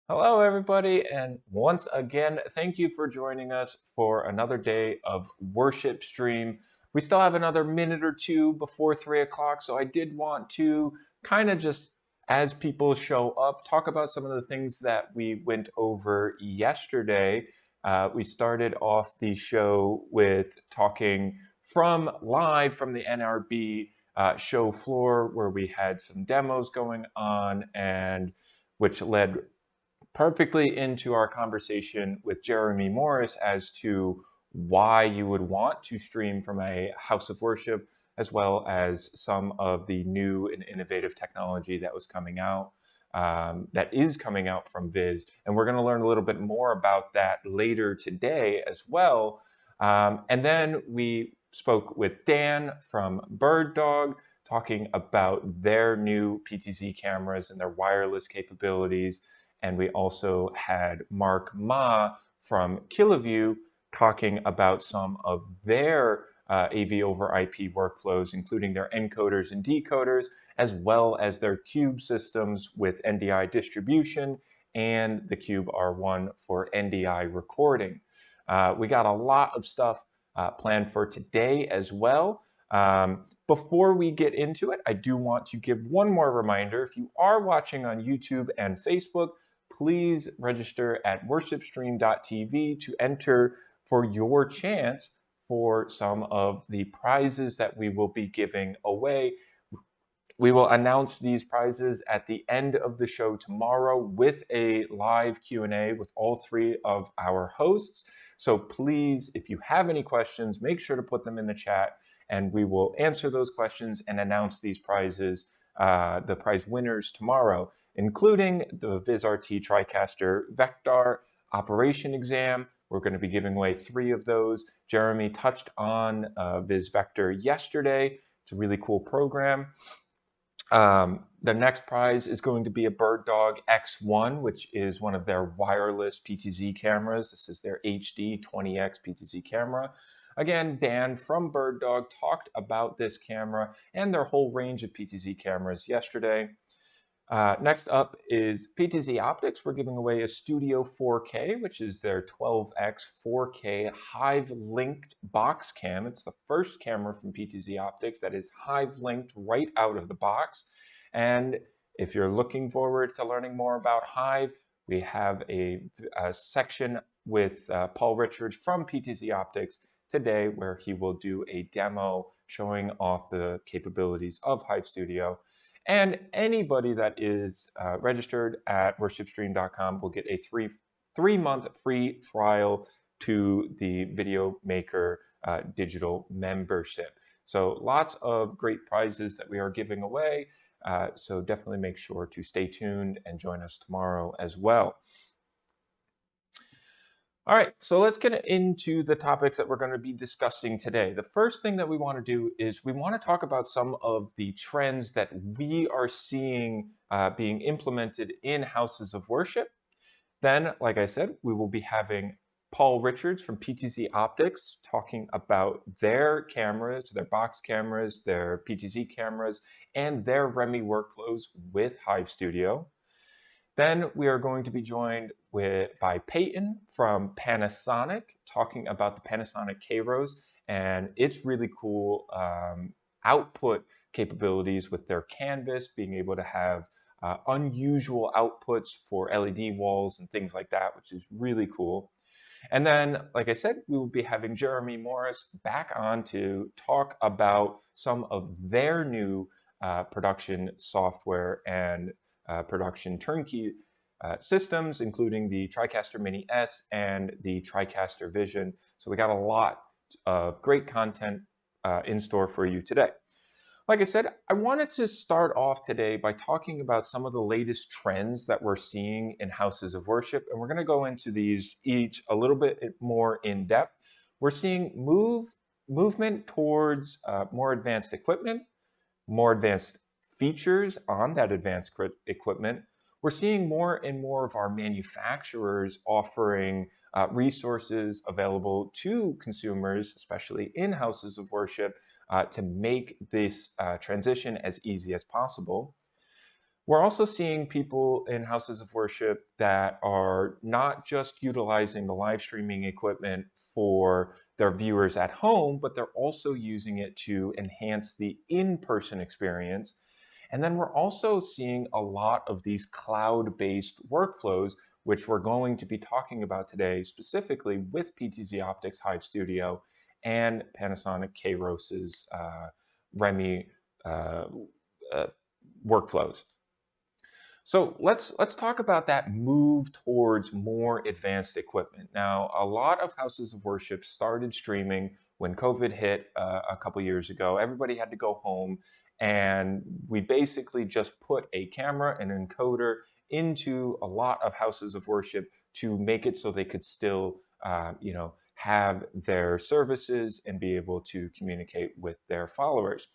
Hello, everybody, and once again, thank you for joining us for another day of Worship Stream. We still have another minute or two before 3 o'clock, so I did want to kind of just, as people show up, talk about some of the things that we went over yesterday. We started off the show with talking from live from the NRB show floor, where we had some demos going on, and which led perfectly into our conversation with Jeremy Morris as to why you would want to stream from a house of worship, as well as some of the new and innovative technology that was coming out, that is coming out from Viz. And we're going to learn a little bit more about that later today as well. And then we spoke with Dan from Bird Dog, talking about their new PTZ cameras and their wireless capabilities. And we also had Mark Ma from Killaview talking about some of their AV over IP workflows, including their encoders and decoders, as well as their Cube systems with NDI distribution and the Cube R1 for NDI recording. We got a lot of stuff planned for today as well. Before we get into it, I do want to give one more reminder. If you are watching on YouTube and Facebook, please register at WorshipStream.tv to enter for your chance for some of the prizes that we will be giving away. We will announce these prizes at the end of the show tomorrow with a live Q&A with all three of our hosts. So please, if you have any questions, make sure to put them in the chat, and we will answer those questions and announce these prizes, the prize winners tomorrow, including the Vizrt TriCaster Vector operation exam. We're going to be giving away 3 of those. Jeremy touched on Viz Vector yesterday. It's a really cool program. The next prize is going to be a Bird Dog X1, which is one of their wireless PTZ cameras. This is their HD 20X PTZ camera. Again, Dan from Bird Dog talked about this camera and their whole range of PTZ cameras yesterday. Next up is PTZOptics. We're giving away a Studio 4K, which is their 12x 4K Hive-linked box cam. It's the first camera from PTZOptics that is Hive-linked right out of the box. And if you're looking forward to learning more about Hive, we have a section with Paul Richards from PTZOptics today, where he will do a demo showing off the capabilities of Hive Studio. And anybody that is registered at worshipstream.com will get a three-month free trial to the Video Maker digital membership. So lots of great prizes that we are giving away. So definitely make sure to stay tuned and join us tomorrow as well. All right, so let's get into the topics that we're going to be discussing today. The first thing that we want to do is we want to talk about some of the trends that we are seeing being implemented in houses of worship. Then, like I said, we will be having Paul Richards from PTZOptics talking about their cameras, their box cameras, their PTZ cameras, and their REMI workflows with Hive Studio. Then we are going to be joined by Peyton from Panasonic, talking about the Panasonic Kairos and its really cool output capabilities with their canvas, being able to have unusual outputs for LED walls and things like that, which is really cool. And then, like I said, we will be having Jeremy Morris back on to talk about some of their new production software and production turnkey systems, including the TriCaster Mini S and the TriCaster Vision. So we got a lot of great content in store for you today. Like I said, I wanted to start off today by talking about some of the latest trends that we're seeing in houses of worship, and we're going to go into these each a little bit more in depth. We're seeing movement towards more advanced equipment, more advanced features on that advanced equipment. We're seeing more and more of our manufacturers offering resources available to consumers, especially in houses of worship, to make this transition as easy as possible. We're also seeing people in houses of worship that are not just utilizing the live streaming equipment for their viewers at home, but they're also using it to enhance the in-person experience. And then we're also seeing a lot of these cloud-based workflows, which we're going to be talking about today, specifically with PTZOptics Hive Studio and Panasonic Keiros's REMI uh, uh, workflows. So let's talk about that move towards more advanced equipment. Now, a lot of houses of worship started streaming when COVID hit a couple years ago. Everybody had to go home, and we basically just put a camera and encoder into a lot of houses of worship to make it so they could still, have their services and be able to communicate with their followers.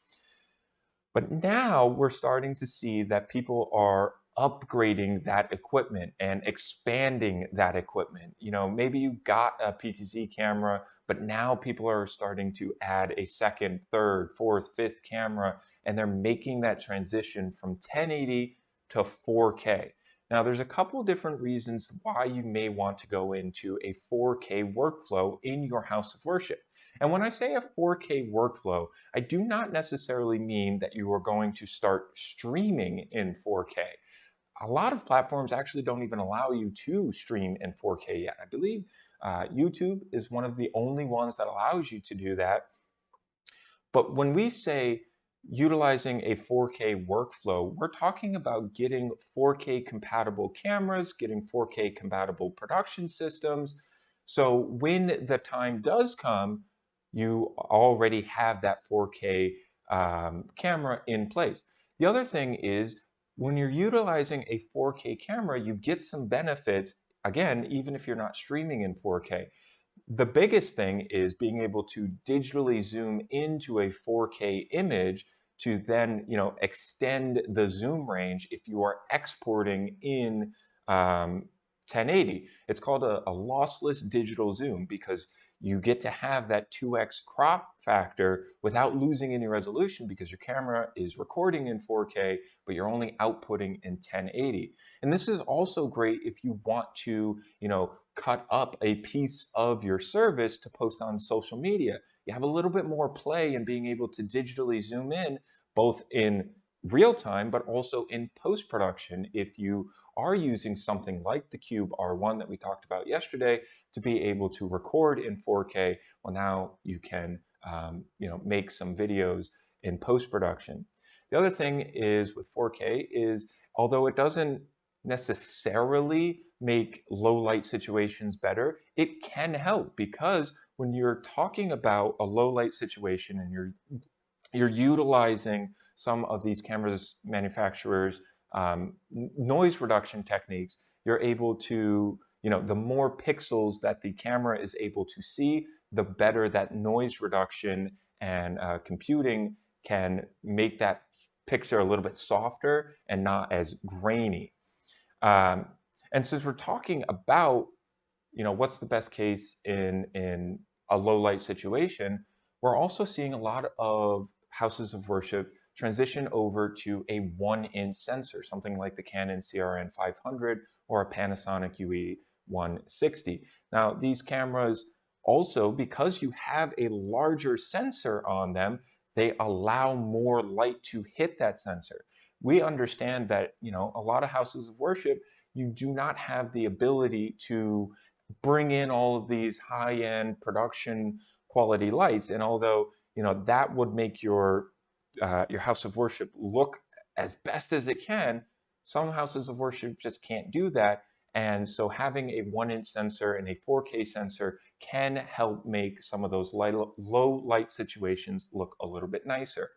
But now we're starting to see that people are upgrading that equipment and expanding that equipment. Maybe you got a PTZ camera, but now people are starting to add a second, third, fourth, fifth camera, and they're making that transition from 1080 to 4K. Now, there's a couple different reasons why you may want to go into a 4K workflow in your house of worship. And when I say a 4K workflow, I do not necessarily mean that you are going to start streaming in 4K. A lot of platforms actually don't even allow you to stream in 4K yet. I believe YouTube is one of the only ones that allows you to do that. But when we say utilizing a 4K workflow, we're talking about getting 4K compatible cameras, getting 4K compatible production systems. So when the time does come, you already have that 4K camera in place. The other thing is when you're utilizing a 4K camera, you get some benefits, again, even if you're not streaming in 4K. The biggest thing is being able to digitally zoom into a 4K image to then, extend the zoom range if you are exporting in 1080. It's called a lossless digital zoom because you get to have that 2x crop factor without losing any resolution because your camera is recording in 4K, but you're only outputting in 1080. And this is also great if you want to, cut up a piece of your service to post on social media. You have a little bit more play in being able to digitally zoom in, both in real time, but also in post-production if you are using something like the Cube R1 that we talked about yesterday to be able to record in 4K. Well, now you can make some videos in post-production. The other thing is with 4K is, although it doesn't necessarily make low light situations better, it can help, because when you're talking about a low light situation and you're utilizing some of these cameras manufacturers noise reduction techniques, you're able to, the more pixels that the camera is able to see, the better that noise reduction and computing can make that picture a little bit softer and not as grainy. And since we're talking about, what's the best case in a low light situation, we're also seeing a lot of houses of worship transition over to a 1-inch sensor, something like the Canon CRN 500 or a Panasonic UE 160. Now, these cameras also, because you have a larger sensor on them, they allow more light to hit that sensor. We understand that, a lot of houses of worship, you do not have the ability to bring in all of these high-end production quality lights. And although, that would make your house of worship look as best as it can, some houses of worship just can't do that. And so having a 1-inch sensor and a 4K sensor can help make some of those low light situations look a little bit nicer.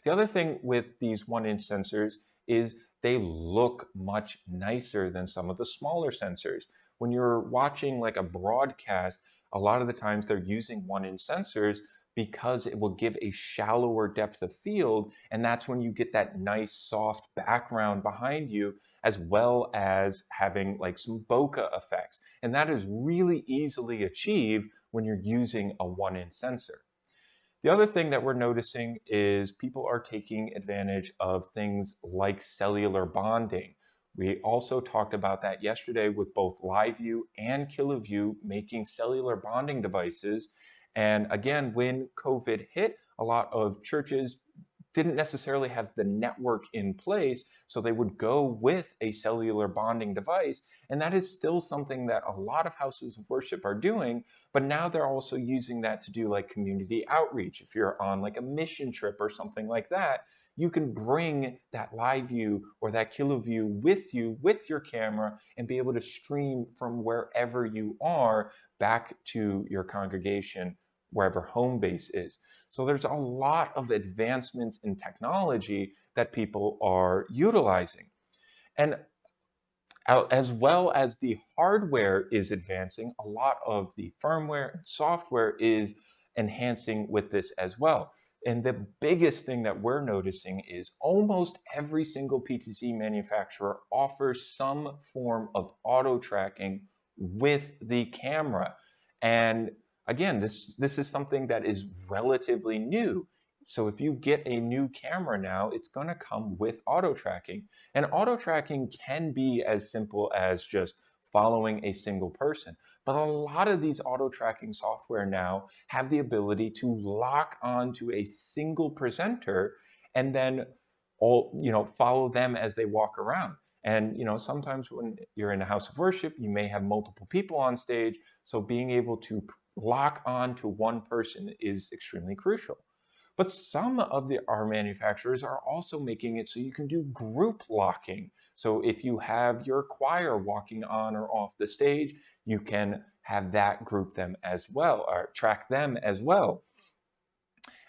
The other thing with these 1-inch sensors is they look much nicer than some of the smaller sensors. When you're watching like a broadcast, a lot of the times they're using 1-inch sensors because it will give a shallower depth of field, and that's when you get that nice soft background behind you, as well as having like some bokeh effects. And that is really easily achieved when you're using a 1-inch sensor. The other thing that we're noticing is people are taking advantage of things like cellular bonding. We also talked about that yesterday with both LiveView and KiloView making cellular bonding devices. And again, when COVID hit, a lot of churches didn't necessarily have the network in place, so they would go with a cellular bonding device. And that is still something that a lot of houses of worship are doing, but now they're also using that to do like community outreach. If you're on like a mission trip or something like that, you can bring that live view or that kilo view with you with your camera and be able to stream from wherever you are back to your congregation, wherever home base is. So there's a lot of advancements in technology that people are utilizing. And as well as the hardware is advancing, a lot of the firmware and software is enhancing with this as well. And the biggest thing that we're noticing is almost every single PTZ manufacturer offers some form of auto tracking with the camera. And again, this is something that is relatively new. So if you get a new camera now, it's going to come with auto tracking. And auto tracking can be as simple as just following a single person. But a lot of these auto tracking software now have the ability to lock onto a single presenter and then follow them as they walk around. And sometimes when you're in a house of worship, you may have multiple people on stage. So being able to lock on to one person is extremely crucial. But some of our manufacturers are also making it so you can do group locking. So if you have your choir walking on or off the stage, you can have that group them as well, or track them as well.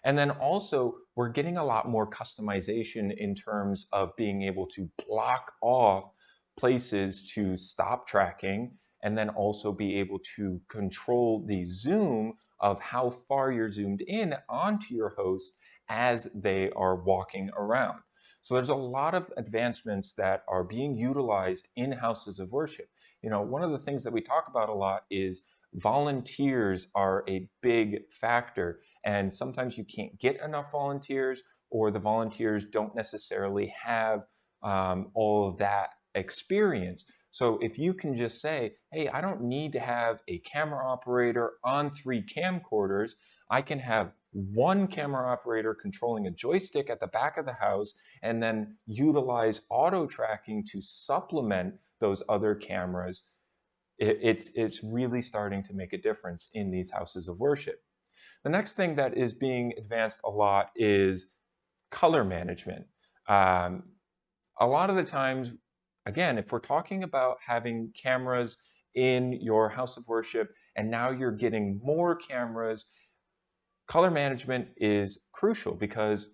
And then also, we're getting a lot more customization in terms of being able to block off places to stop tracking, and then also be able to control the zoom of how far you're zoomed in onto your host as they are walking around. So there's a lot of advancements that are being utilized in houses of worship. One of the things that we talk about a lot is volunteers are a big factor, and sometimes you can't get enough volunteers, or the volunteers don't necessarily have all of that experience. So if you can just say, hey, I don't need to have a camera operator on 3 camcorders, I can have one camera operator controlling a joystick at the back of the house and then utilize auto tracking to supplement those other cameras. It's really starting to make a difference in these houses of worship. The next thing that is being advanced a lot is color management. A lot of the times, again, if we're talking about having cameras in your house of worship and now you're getting more cameras, color management is crucial because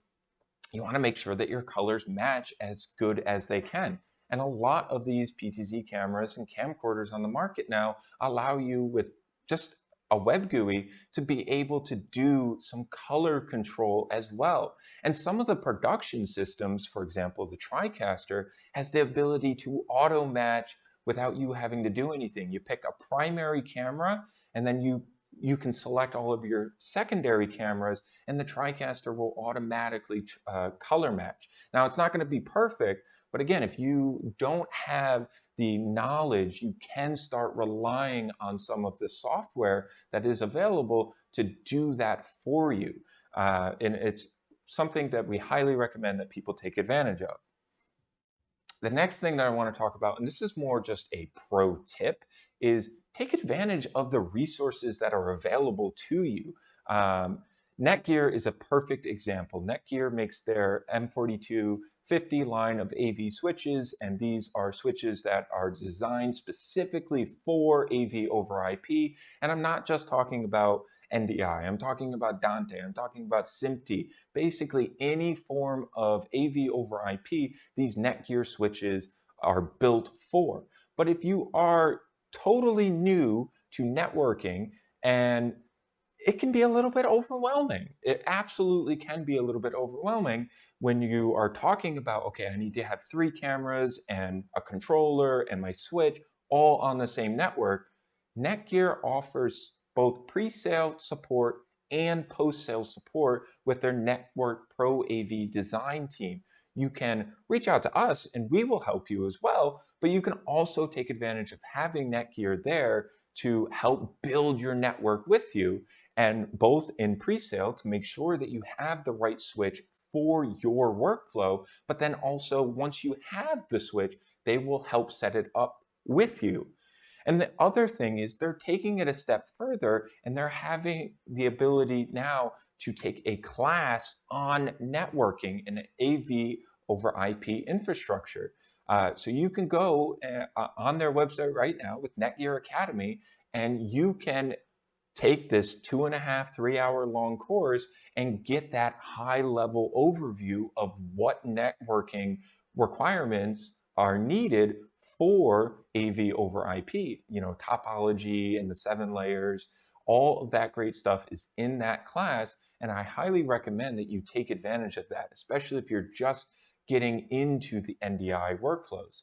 you want to make sure that your colors match as good as they can. And a lot of these PTZ cameras and camcorders on the market now allow you, with just a web GUI, to be able to do some color control as well. And some of the production systems, for example, the TriCaster, has the ability to auto match without you having to do anything. You pick a primary camera and then you can select all of your secondary cameras, and the TriCaster will automatically color match. Now, it's not going to be perfect, but again, if you don't have the knowledge, you can start relying on some of the software that is available to do that for you. And it's something that we highly recommend that people take advantage of. The next thing that I want to talk about, and this is more just a pro tip, is take advantage of the resources that are available to you. Netgear is a perfect example. Netgear makes their M4250 line of AV switches, and these are switches that are designed specifically for AV over IP. And I'm not just talking about NDI, I'm talking about Dante, I'm talking about SMPTE. Basically, any form of AV over IP, these Netgear switches are built for. But if you are totally new to networking, and it can be a little bit overwhelming. It absolutely can be a little bit overwhelming when you are talking about, okay, I need to have 3 cameras and a controller and my switch all on the same network. Netgear offers both pre-sale support and post-sales support with their Network Pro AV design team. You can reach out to us and we will help you as well, but you can also take advantage of having Netgear there to help build your network with you, and both in pre-sale to make sure that you have the right switch for your workflow, but then also once you have the switch, they will help set it up with you. And the other thing is they're taking it a step further and they're having the ability now to take a class on networking and AV over IP infrastructure. So you can go on their website right now with Netgear Academy, and you can take this 2.5, 3 hour long course and get that high level overview of what networking requirements are needed for AV over IP, topology and the 7 layers. All of that great stuff is in that class, and I highly recommend that you take advantage of that, especially if you're just getting into the NDI workflows.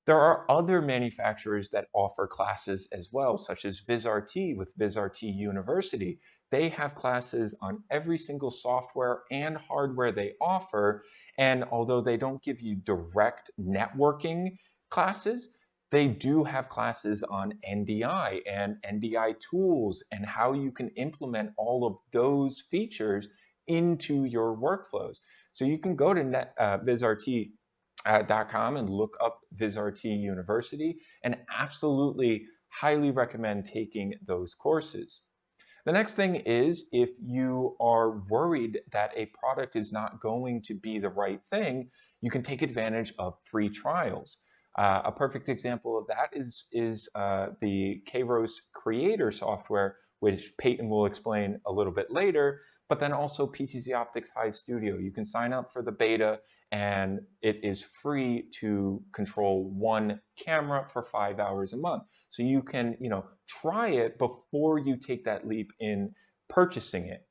There are other manufacturers that offer classes as well, such as Vizrt with Vizrt University. They have classes on every single software and hardware they offer, and although they don't give you direct networking classes, they do have classes on NDI and NDI tools and how you can implement all of those features into your workflows. So you can go to Vizrt.com and look up Vizrt University, and absolutely highly recommend taking those courses. The next thing is, if you are worried that a product is not going to be the right thing, you can take advantage of free trials. A perfect example of that is the Kairos Creator software, which Peyton will explain a little bit later, but then also PTZOptics Hive Studio. You can sign up for the beta, and it is free to control one camera for 5 hours a month. So you can, try it before you take that leap in purchasing it.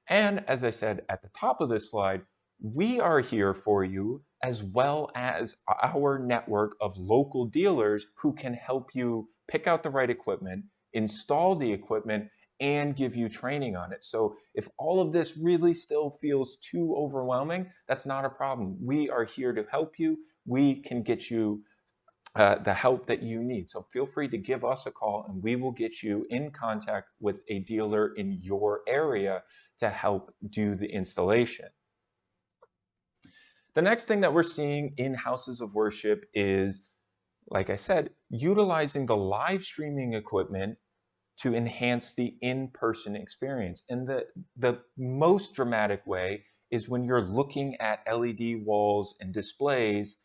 And as I said at the top of this slide, we are here for you, as well as our network of local dealers who can help you pick out the right equipment, install the equipment, and give you training on it. So if all of this really still feels too overwhelming, that's not a problem. We are here to help you. We can get you the help that you need. So feel free to give us a call and we will get you in contact with a dealer in your area to help do the installation. The next thing that we're seeing in houses of worship is, like I said, utilizing the live streaming equipment to enhance the in-person experience. And the most dramatic way is when you're looking at LED walls and displays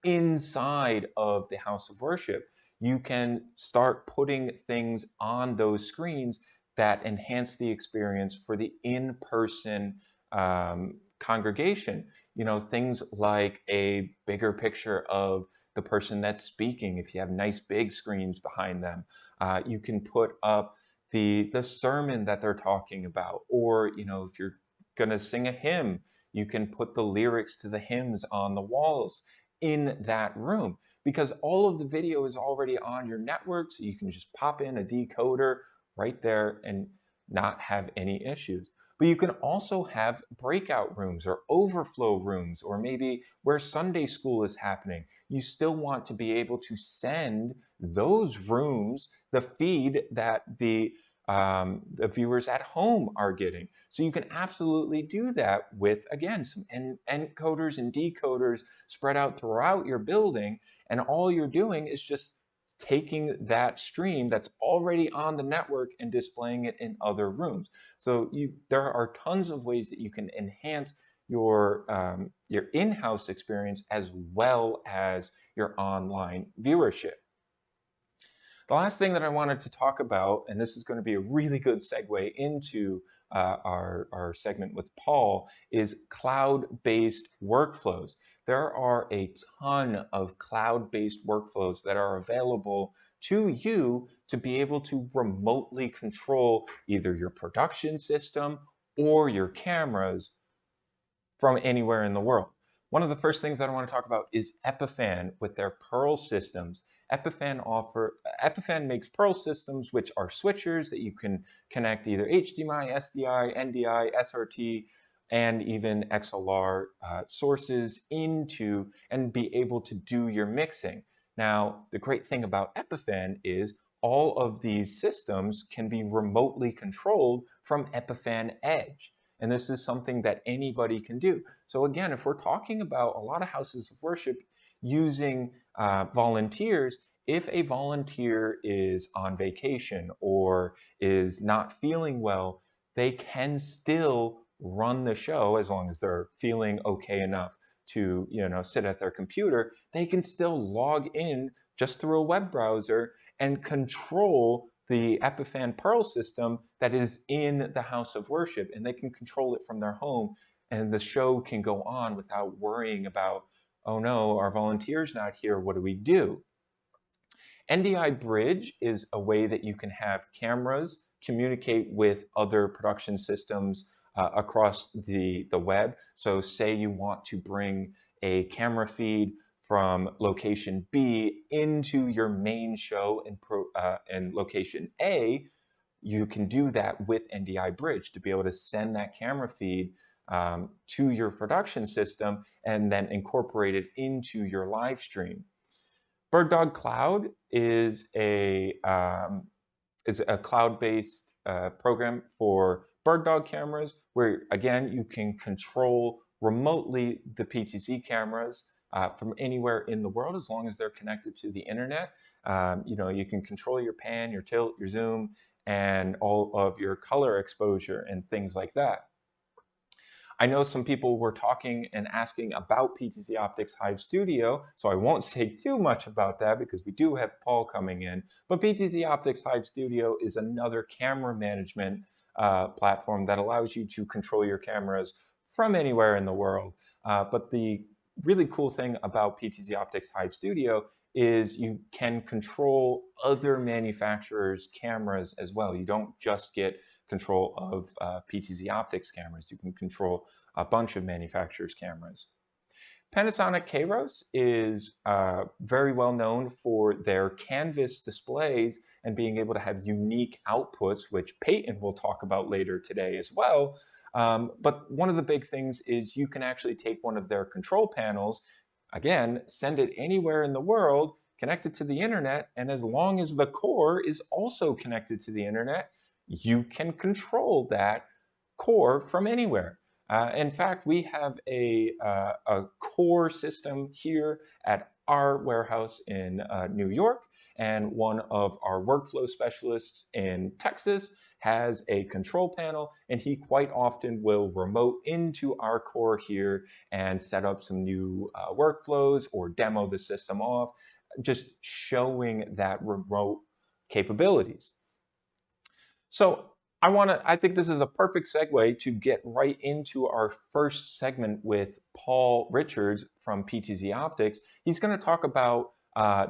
inside of the house of worship. You can start putting things on those screens that enhance the experience for the in-person congregation. Things like a bigger picture of the person that's speaking. If you have nice big screens behind them, you can put up the sermon that they're talking about, or if you're gonna sing a hymn, you can put the lyrics to the hymns on the walls in that room, because all of the video is already on your network, so you can just pop in a decoder right there and not have any issues. But you can also have breakout rooms or overflow rooms, or maybe where Sunday school is happening. You still want to be able to send those rooms the feed that the viewers at home are getting. So you can absolutely do that with, again, some encoders and decoders spread out throughout your building. And all you're doing is just taking that stream that's already on the network and displaying it in other rooms. So there are tons of ways that you can enhance your in-house experience as well as your online viewership. The last thing that I wanted to talk about, and this is going to be a really good segue into our segment with Paul, is cloud-based workflows. There are a ton of cloud-based workflows that are available to you to be able to remotely control either your production system or your cameras from anywhere in the world. One of the first things that I want to talk about is Epiphan with their Pearl systems. Epiphan makes Perl systems, which are switchers that you can connect either HDMI, SDI, NDI, SRT, and even XLR sources into and be able to do your mixing. Now, the great thing about Epiphan is all of these systems can be remotely controlled from Epiphan Edge. And this is something that anybody can do. So again, if we're talking about a lot of houses of worship using volunteers, if a volunteer is on vacation or is not feeling well, they can still run the show as long as they're feeling okay enough to, sit at their computer. They can still log in just through a web browser and control the Epiphan Perl system that is in the house of worship, and they can control it from their home, and the show can go on without worrying about, oh no, our volunteer's not here, what do we do? NDI Bridge is a way that you can have cameras communicate with other production systems across the web. So say you want to bring a camera feed from location B into your main show in location A, you can do that with NDI Bridge to be able to send that camera feed to your production system and then incorporate it into your live stream. BirdDog Cloud is a cloud-based program for BirdDog cameras, where again you can control remotely the PTZ cameras from anywhere in the world as long as they're connected to the internet. You can control your pan, your tilt, your zoom, and all of your color exposure and things like that. I know some people were talking and asking about PTZOptics Hive Studio, so I won't say too much about that because we do have Paul coming in. But PTZOptics Hive Studio is another camera management platform that allows you to control your cameras from anywhere in the world. But the really cool thing about PTZOptics Hive Studio is you can control other manufacturers' cameras as well. You don't just get control of PTZOptics cameras. You can control a bunch of manufacturers' cameras. Panasonic Kairos is very well known for their canvas displays and being able to have unique outputs, which Peyton will talk about later today as well. But one of the big things is you can actually take one of their control panels, again, send it anywhere in the world, connect it to the internet, and as long as the core is also connected to the internet, you can control that core from anywhere. In fact, we have a core system here at our warehouse in New York, and one of our workflow specialists in Texas has a control panel, and he quite often will remote into our core here and set up some new workflows or demo the system off, just showing that remote capabilities. So I think this is a perfect segue to get right into our first segment with Paul Richards from PTZOptics. He's going to talk about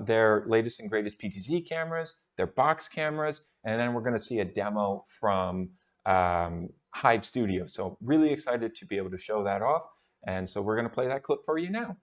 their latest and greatest PTZ cameras, their box cameras, and then we're going to see a demo from Hive Studio. So really excited to be able to show that off. And so we're going to play that clip for you now.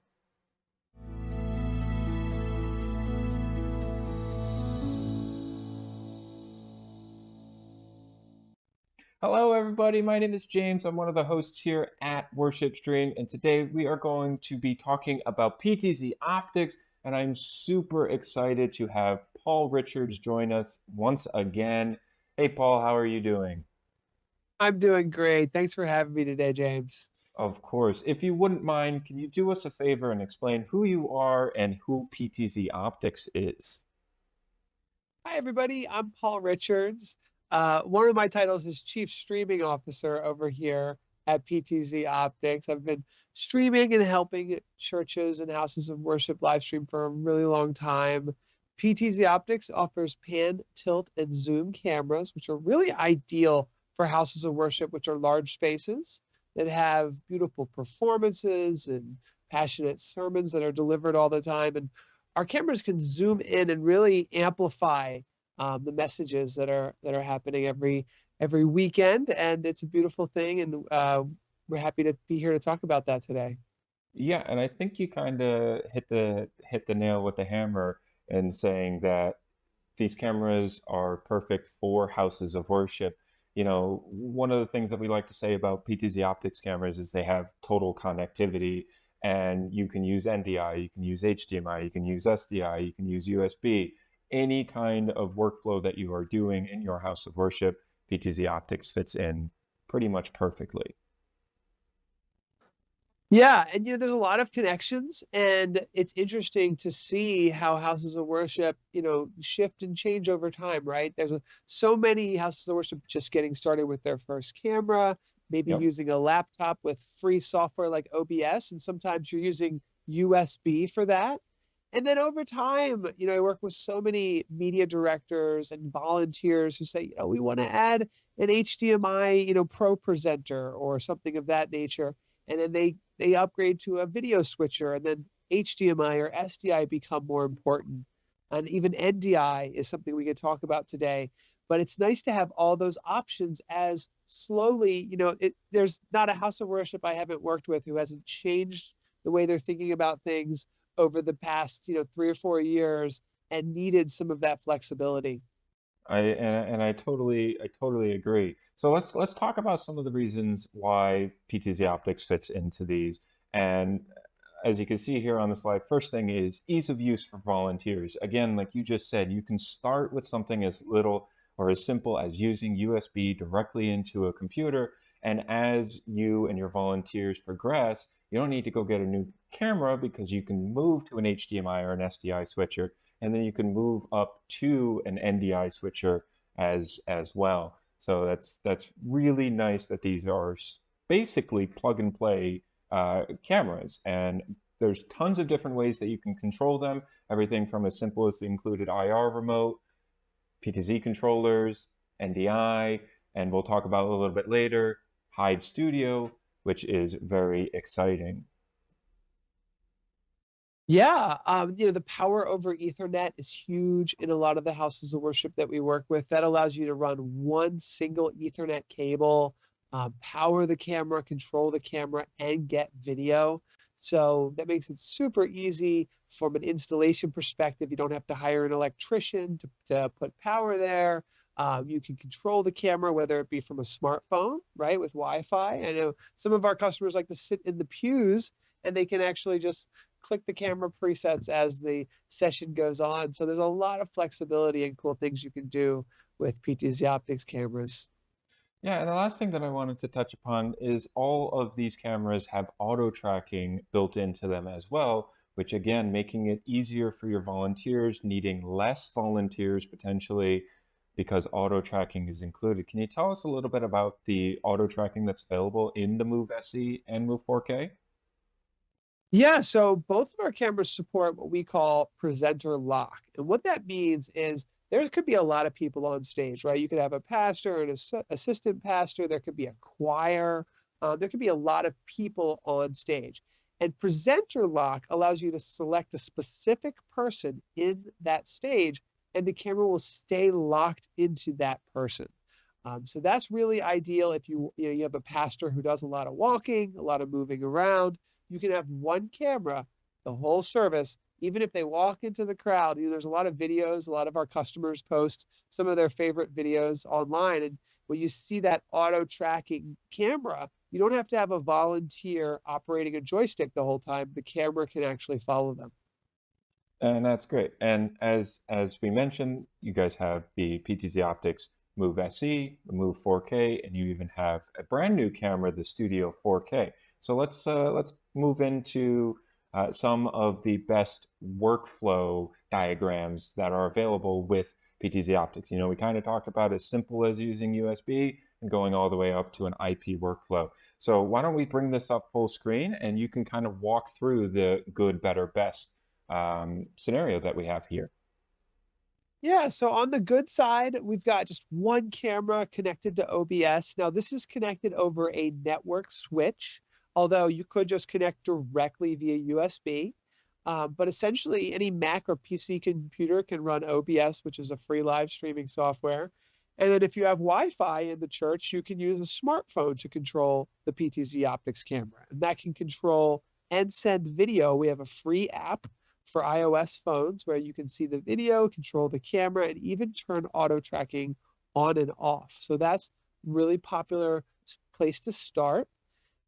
Hello everybody, my name is James. I'm one of the hosts here at WorshipStream, and today we are going to be talking about PTZOptics, and I'm super excited to have Paul Richards join us once again. Hey Paul, how are you doing? I'm doing great. Thanks for having me today, James. Of course. If you wouldn't mind, can you do us a favor and explain who you are and who PTZOptics is? Hi everybody, I'm Paul Richards. One of my titles is Chief Streaming Officer over here at PTZOptics. I've been streaming and helping churches and houses of worship live stream for a really long time. PTZOptics offers pan, tilt, and zoom cameras, which are really ideal for houses of worship, which are large spaces that have beautiful performances and passionate sermons that are delivered all the time. And our cameras can zoom in and really amplify the messages that are happening every weekend, and it's a beautiful thing, and we're happy to be here to talk about that today. Yeah, and I think you kind of hit the nail with the hammer and saying that these cameras are perfect for houses of worship. You know, one of the things that we like to say about PTZOptics cameras is they have total connectivity, and you can use NDI, you can use HDMI, you can use SDI, you can use USB. Any kind of workflow that you are doing in your house of worship, PTZOptics fits in pretty much perfectly. Yeah, and there's a lot of connections, and it's interesting to see how houses of worship, shift and change over time, right? So many houses of worship just getting started with their first camera, maybe Yep. using a laptop with free software like OBS, and sometimes you're using USB for that. And then over time, I work with so many media directors and volunteers who say, we want to add an HDMI, pro presenter or something of that nature. And then they upgrade to a video switcher, and then HDMI or SDI become more important. And even NDI is something we could talk about today. But it's nice to have all those options as slowly, there's not a house of worship I haven't worked with who hasn't changed the way they're thinking about things over the past, 3 or 4 years and needed some of that flexibility. I totally agree. So let's talk about some of the reasons why PTZ Optics fits into these. And as you can see here on the slide, first thing is ease of use for volunteers. Again, like you just said, you can start with something as little or as simple as using USB directly into a computer. And as you and your volunteers progress, you don't need to go get a new camera because you can move to an HDMI or an SDI switcher, and then you can move up to an NDI switcher as well. So that's really nice that these are basically plug and play cameras, and there's tons of different ways that you can control them. Everything from as simple as the included IR remote, PTZ controllers, NDI, and we'll talk about a little bit later, Hive Studio, which is very exciting. Yeah, the power over Ethernet is huge in a lot of the houses of worship that we work with. That allows you to run one single Ethernet cable, power the camera, control the camera, and get video. So that makes it super easy from an installation perspective. You don't have to hire an electrician to put power there. You can control the camera, whether it be from a smartphone, right, with Wi-Fi. I know some of our customers like to sit in the pews, and they can actually just click the camera presets as the session goes on. So there's a lot of flexibility and cool things you can do with PTZOptics cameras. Yeah, and the last thing that I wanted to touch upon is all of these cameras have auto tracking built into them as well, which again, making it easier for your volunteers, needing less volunteers potentially because auto tracking is included. Can you tell us a little bit about the auto tracking that's available in the Move SE and Move 4K? Yeah, so both of our cameras support what we call presenter lock. And what that means is there could be a lot of people on stage, right? You could have a pastor, an assistant pastor, there could be a choir, there could be a lot of people on stage. And presenter lock allows you to select a specific person in that stage, and the camera will stay locked into that person. So that's really ideal if you have a pastor who does a lot of walking, a lot of moving around. You can have one camera, the whole service, even if they walk into the crowd. There's a lot of videos, a lot of our customers post some of their favorite videos online. And when you see that auto tracking camera, you don't have to have a volunteer operating a joystick the whole time. The camera can actually follow them. And that's great. And as we mentioned, you guys have the PTZ Optics Move SE, the Move 4K, and you even have a brand new camera, the Studio 4K. So let's move into some of the best workflow diagrams that are available with PTZ Optics. We kind of talked about as simple as using USB and going all the way up to an IP workflow. So why don't we bring this up full screen, and you can kind of walk through the good, better, best scenario that we have here. Yeah, so on the good side, we've got just one camera connected to OBS. Now, this is connected over a network switch, although you could just connect directly via USB. But essentially, any Mac or PC computer can run OBS, which is a free live streaming software. And then if you have Wi-Fi in the church, you can use a smartphone to control the PTZOptics camera. And that can control and send video. We have a free app for iOS phones where you can see the video, control the camera, and even turn auto tracking on and off. So that's really popular place to start.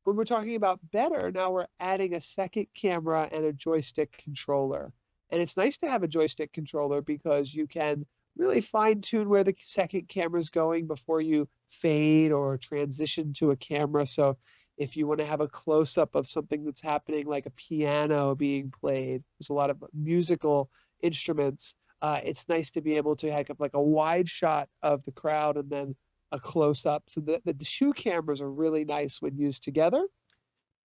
When we're talking about better, now we're adding a second camera and a joystick controller. And it's nice to have a joystick controller because you can really fine tune where the second camera is going before you fade or transition to a camera. So if you want to have a close up of something that's happening, like a piano being played, there's a lot of musical instruments. It's nice to be able to have like a wide shot of the crowd and then a close up. So the two cameras are really nice when used together.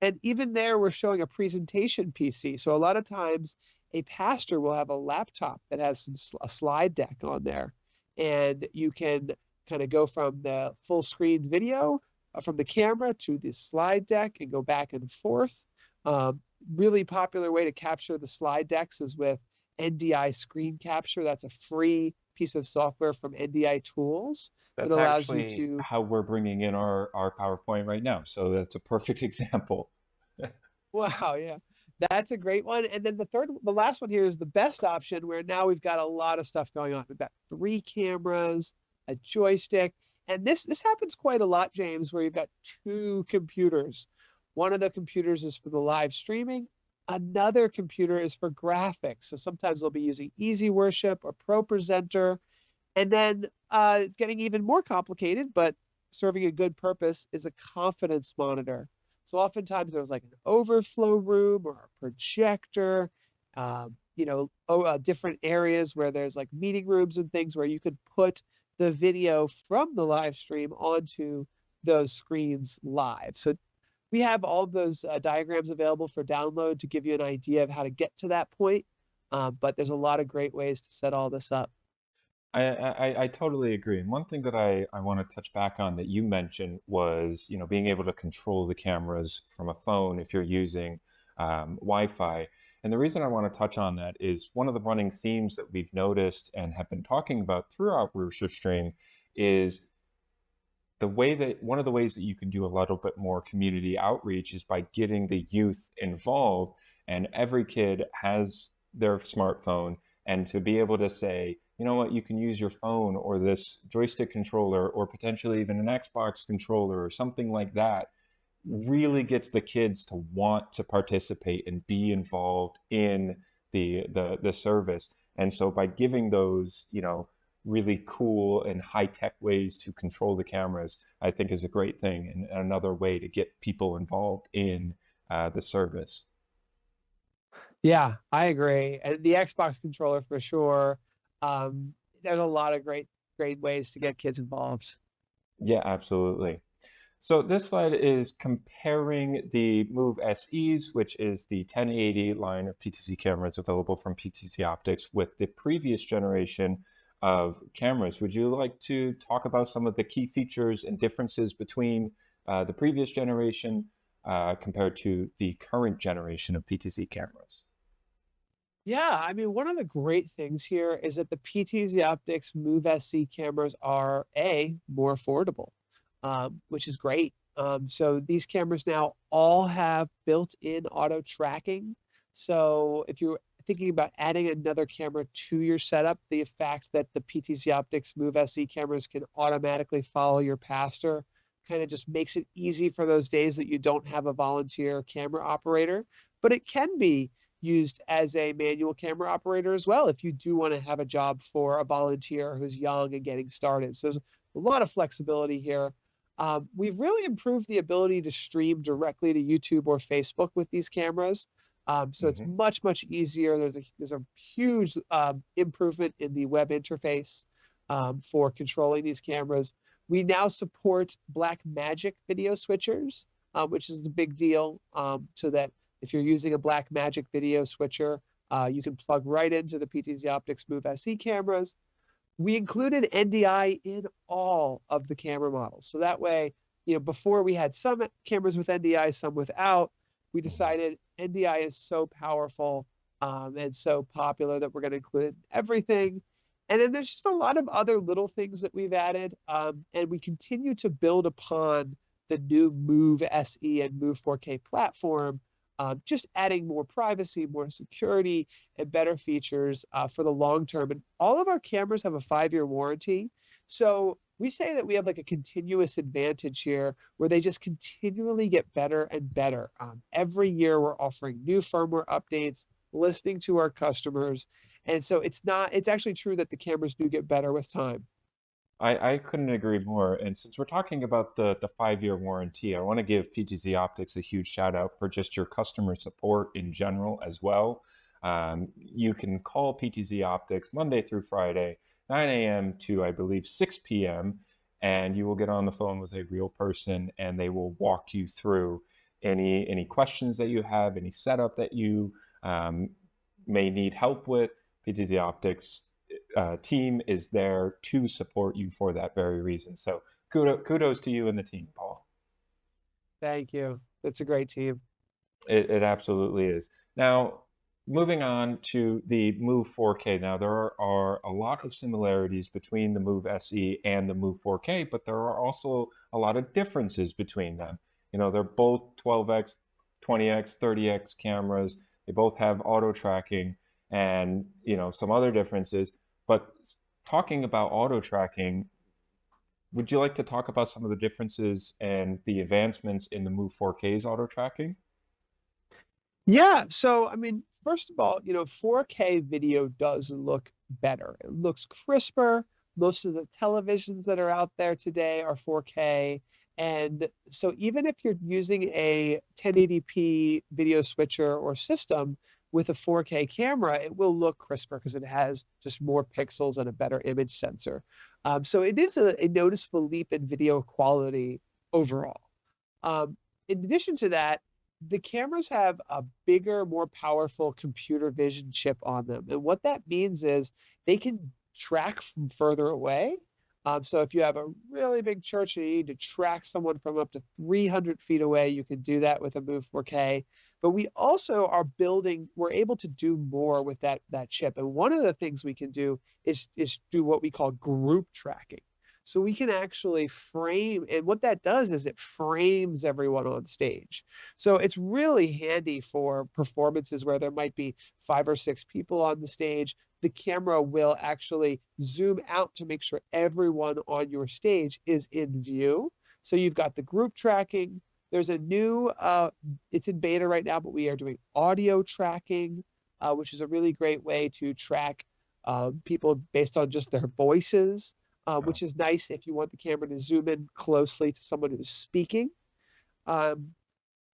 And even there, we're showing a presentation PC. So a lot of times a pastor will have a laptop that has a slide deck on there. And you can kind of go from the full screen video from the camera to the slide deck and go back and forth. Really popular way to capture the slide decks is with NDI Screen Capture. That's a free piece of software from NDI Tools. That's It allows you actually to. how we're bringing in our PowerPoint right now. So that's a perfect example. Wow, yeah. That's a great one. And then the last one here is the best option where now we've got a lot of stuff going on. We've got 3 cameras, a joystick, and this happens quite a lot, James, where you've got 2 computers. One of the computers is for the live streaming. Another computer is for graphics. So sometimes they'll be using Easy Worship or Pro Presenter. And then it's getting even more complicated, but serving a good purpose is a confidence monitor. So oftentimes there's like an overflow room or a projector, different areas where there's like meeting rooms and things where you could put the video from the live stream onto those screens live. So we have all of those diagrams available for download to give you an idea of how to get to that point. But there's a lot of great ways to set all this up. I totally agree. And one thing that I want to touch back on that you mentioned was, being able to control the cameras from a phone if you're using Wi-Fi. And the reason I want to touch on that is one of the running themes that we've noticed and have been talking about throughout WorshipStream is one of the ways that you can do a little bit more community outreach is by getting the youth involved. And every kid has their smartphone, and to be able to say, you know what, you can use your phone or this joystick controller or potentially even an Xbox controller or something like that, really gets the kids to want to participate and be involved in the service. And so by giving those, really cool and high-tech ways to control the cameras, I think is a great thing and another way to get people involved in the service. Yeah, I agree. And the Xbox controller for sure. There's a lot of great ways to get kids involved. Yeah, absolutely. So this slide is comparing the Move SEs, which is the 1080 line of PTZ cameras available from PTZOptics, with the previous generation of cameras. Would you like to talk about some of the key features and differences between the previous generation compared to the current generation of PTZ cameras? Yeah, I mean, one of the great things here is that the PTZOptics Move SE cameras are more affordable, which is great. So these cameras now all have built-in auto tracking. So if you're thinking about adding another camera to your setup, the fact that the PTZOptics Move SE cameras can automatically follow your pastor kind of just makes it easy for those days that you don't have a volunteer camera operator. But it can be used as a manual camera operator as well if you do want to have a job for a volunteer who's young and getting started. So there's a lot of flexibility here. We've really improved the ability to stream directly to YouTube or Facebook with these cameras. So it's much easier. There's a huge improvement in the web interface for controlling these cameras. We now support Blackmagic video switchers, which is a big deal, so that if you're using a Blackmagic video switcher, you can plug right into the PTZOptics Move SE cameras. We included NDI in all of the camera models. So that way, before we had some cameras with NDI, some without, we decided NDI is so powerful and so popular that we're going to include it in everything. And then there's just a lot of other little things that we've added. And we continue to build upon the new Move SE and Move 4K platform just adding more privacy, more security, and better features for the long term. And all of our cameras have a 5-year warranty. So we say that we have like a continuous advantage here where they just continually get better and better. Every year we're offering new firmware updates, listening to our customers. And so it's actually true that the cameras do get better with time. I couldn't agree more. And since we're talking about the 5-year warranty, I want to give PTZ Optics a huge shout out for just your customer support in general as well. You can call PTZ Optics Monday through Friday, 9 a.m. to, I believe, 6 p.m., and you will get on the phone with a real person and they will walk you through any questions that you have, any setup that you may need help with. PTZ Optics team is there to support you for that very reason. So kudos to you and the team, Paul. Thank you. That's a great team. It absolutely is. Now, moving on to the Move 4K. Now, there are a lot of similarities between the Move SE and the Move 4K, but there are also a lot of differences between them. You know, they're both 12x, 20x, 30x cameras. They both have auto tracking and, you know, some other differences. But talking about auto tracking, would you like to talk about some of the differences and the advancements in the Move 4K's auto tracking? Yeah. So, I mean, first of all, 4K video does look better. It looks crisper. Most of the televisions that are out there today are 4K. And so even if you're using a 1080p video switcher or system with a 4K camera, it will look crisper because it has just more pixels and a better image sensor. So it is a noticeable leap in video quality overall. In addition to that, the cameras have a bigger, more powerful computer vision chip on them. And what that means is they can track from further away. So if you have a really big church and you need to track someone from up to 300 feet away, you can do that with a Move 4K. But we also we're able to do more with that chip. And one of the things we can do is do what we call group tracking. So we can actually frame, and what that does is it frames everyone on stage. So it's really handy for performances where there might be 5 or 6 people on the stage. The camera will actually zoom out to make sure everyone on your stage is in view. So you've got the group tracking. There's a new, it's in beta right now, but we are doing audio tracking, which is a really great way to track people based on just their voices. Which is nice if you want the camera to zoom in closely to someone who's speaking. And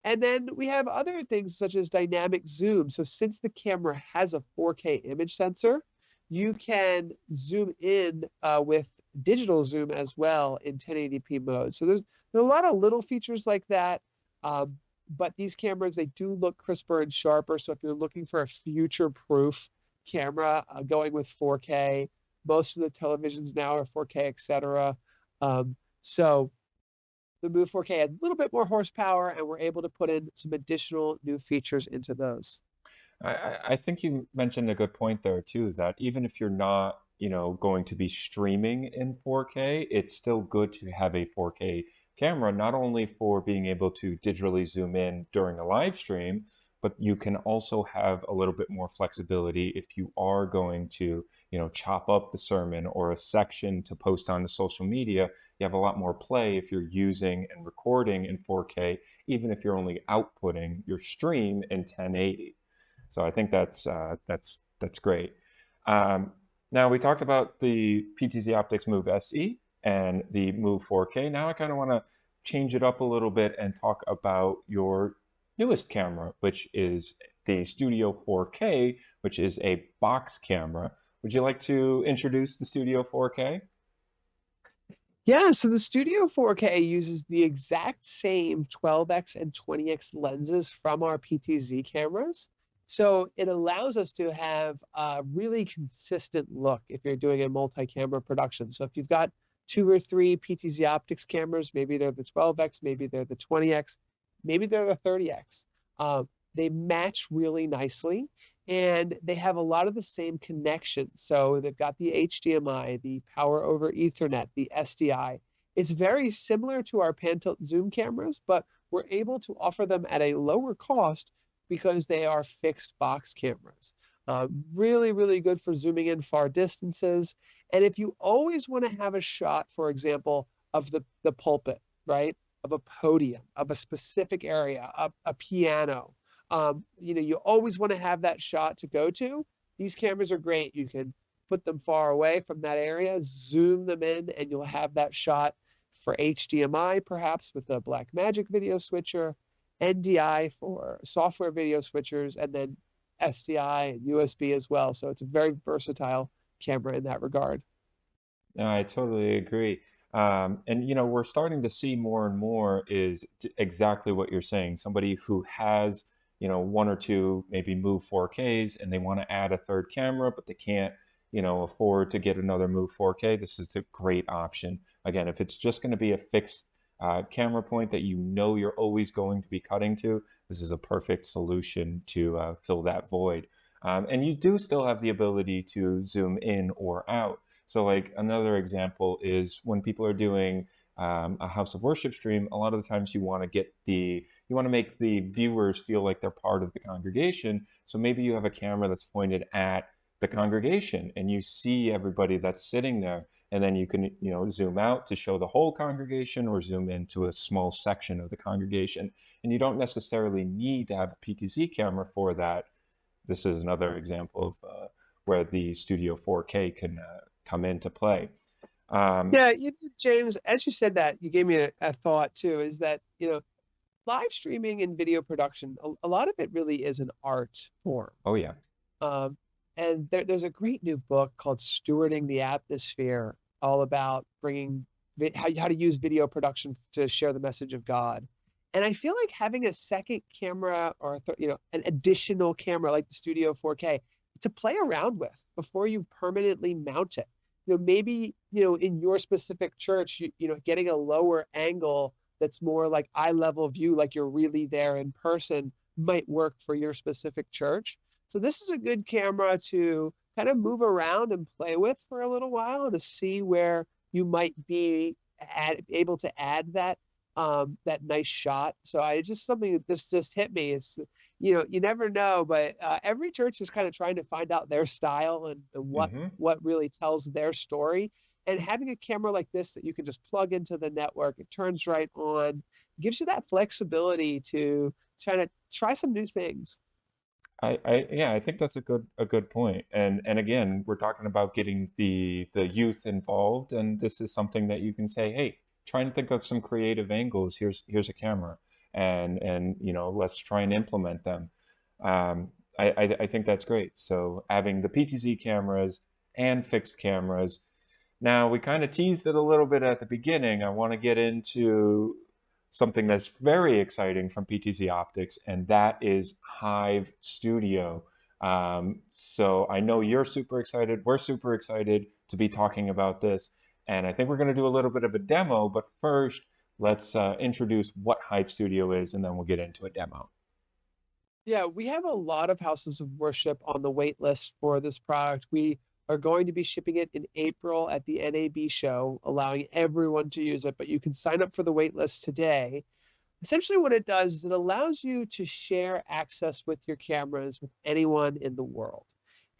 then we have other things such as dynamic zoom. So since the camera has a 4K image sensor, you can zoom in with digital zoom as well in 1080p mode. So there's a lot of little features like that. But these cameras, they do look crisper and sharper. So if you're looking for a future-proof camera going with 4K, most of the televisions now are 4K, etc. So the Move 4K has a little bit more horsepower, and we're able to put in some additional new features into those. I think you mentioned a good point there too, that even if you're not, going to be streaming in 4K, it's still good to have a 4K camera, not only for being able to digitally zoom in during a live stream, but you can also have a little bit more flexibility if you are going to, chop up the sermon or a section to post on the social media. You have a lot more play if you're using and recording in 4K, even if you're only outputting your stream in 1080. So I think that's great. Now we talked about the PTZ Optics Move SE and the Move 4K. Now I kind of want to change it up a little bit and talk about your newest camera, which is the Studio 4K, which is a box camera. Would you like to introduce the Studio 4K? Yeah, so the Studio 4K uses the exact same 12x and 20x lenses from our PTZ cameras. So it allows us to have a really consistent look if you're doing a multi-camera production. So if you've got 2 or 3 PTZOptics cameras, maybe they're the 12x, maybe they're the 20x, maybe they're the 30x. They match really nicely, and they have a lot of the same connections. So they've got the HDMI, the power over Ethernet, the SDI. It's very similar to our pan tilt zoom cameras, but we're able to offer them at a lower cost because they are fixed box cameras. Really, really good for zooming in far distances. And if you always want to have a shot, for example, of the pulpit, right? Of a podium, of a specific area, a piano, you always want to have that shot to go to. These cameras are great. You can put them far away from that area, zoom them in, and you'll have that shot for HDMI, perhaps with a Blackmagic video switcher, NDI for software video switchers, and then SDI and USB as well. So it's a very versatile camera in that regard. No, I totally agree. And we're starting to see more and more is exactly what you're saying. Somebody who has, one or two maybe Move 4Ks and they want to add a third camera, but they can't, afford to get another Move 4K. This is a great option. Again, if it's just going to be a fixed camera point that you're always going to be cutting to, this is a perfect solution to fill that void. And you do still have the ability to zoom in or out. So like another example is when people are doing a house of worship stream, a lot of the times you want to make the viewers feel like they're part of the congregation. So maybe you have a camera that's pointed at the congregation and you see everybody that's sitting there, and then you can, zoom out to show the whole congregation or zoom into a small section of the congregation. And you don't necessarily need to have a PTZ camera for that. This is another example of where the Studio 4K can come into play. Yeah, James, as you said that, you gave me a thought too, is that, live streaming and video production, a lot of it really is an art form. Oh, yeah. And there's a great new book called Stewarding the Atmosphere, all about bringing how to use video production to share the message of God. And I feel like having a second camera or an additional camera like the Studio 4K to play around with before you permanently mount it. Maybe in your specific church, getting a lower angle that's more like eye level view, like you're really there in person, might work for your specific church. So this is a good camera to kind of move around and play with for a little while to see where you might be able to add that nice shot. So something that this just hit me. It's, you never know, but every church is kind of trying to find out their style and what really tells their story. And having a camera like this that you can just plug into the network, it turns right on, gives you that flexibility to try some new things. I think that's a good point. And again, we're talking about getting the youth involved, and this is something that you can say, hey, try and think of some creative angles. Here's a camera, and let's try and implement them. I think that's great. So having the PTZ cameras and fixed cameras. Now we kind of teased it a little bit at the beginning. I want to get into something that's very exciting from PTZOptics, and that is Hive Studio. So I know you're super excited. We're super excited to be talking about this. And I think we're going to do a little bit of a demo, but first, let's introduce what Hive Studio is, and then we'll get into a demo. Yeah, we have a lot of houses of worship on the wait list for this product. We are going to be shipping it in April at the NAB show, allowing everyone to use it, but you can sign up for the wait list today. Essentially what it does is it allows you to share access with your cameras with anyone in the world.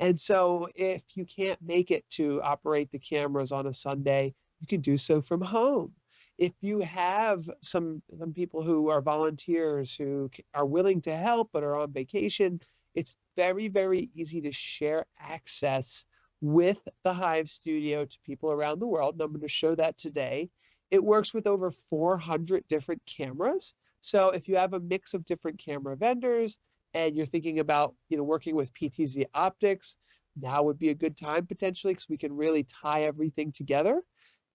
And so if you can't make it to operate the cameras on a Sunday, you can do so from home. If you have some people who are volunteers who are willing to help but are on vacation, it's very, very easy to share access with the Hive Studio to people around the world. And I'm going to show that today. It works with over 400 different cameras. So if you have a mix of different camera vendors and you're thinking about working with PTZOptics, now would be a good time potentially, because we can really tie everything together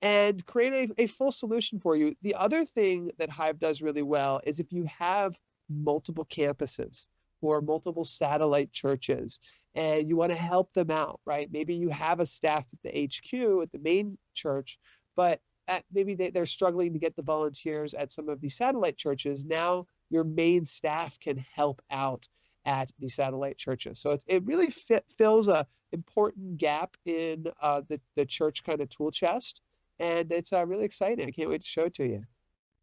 and create a full solution for you. The other thing that Hive does really well is if you have multiple campuses or multiple satellite churches and you want to help them out, right? Maybe you have a staff at the HQ at the main church, but maybe they're struggling to get the volunteers at some of these satellite churches. Now your main staff can help out at the satellite churches. So it really fills a important gap in the church kind of tool chest. And it's really exciting. I can't wait to show it to you.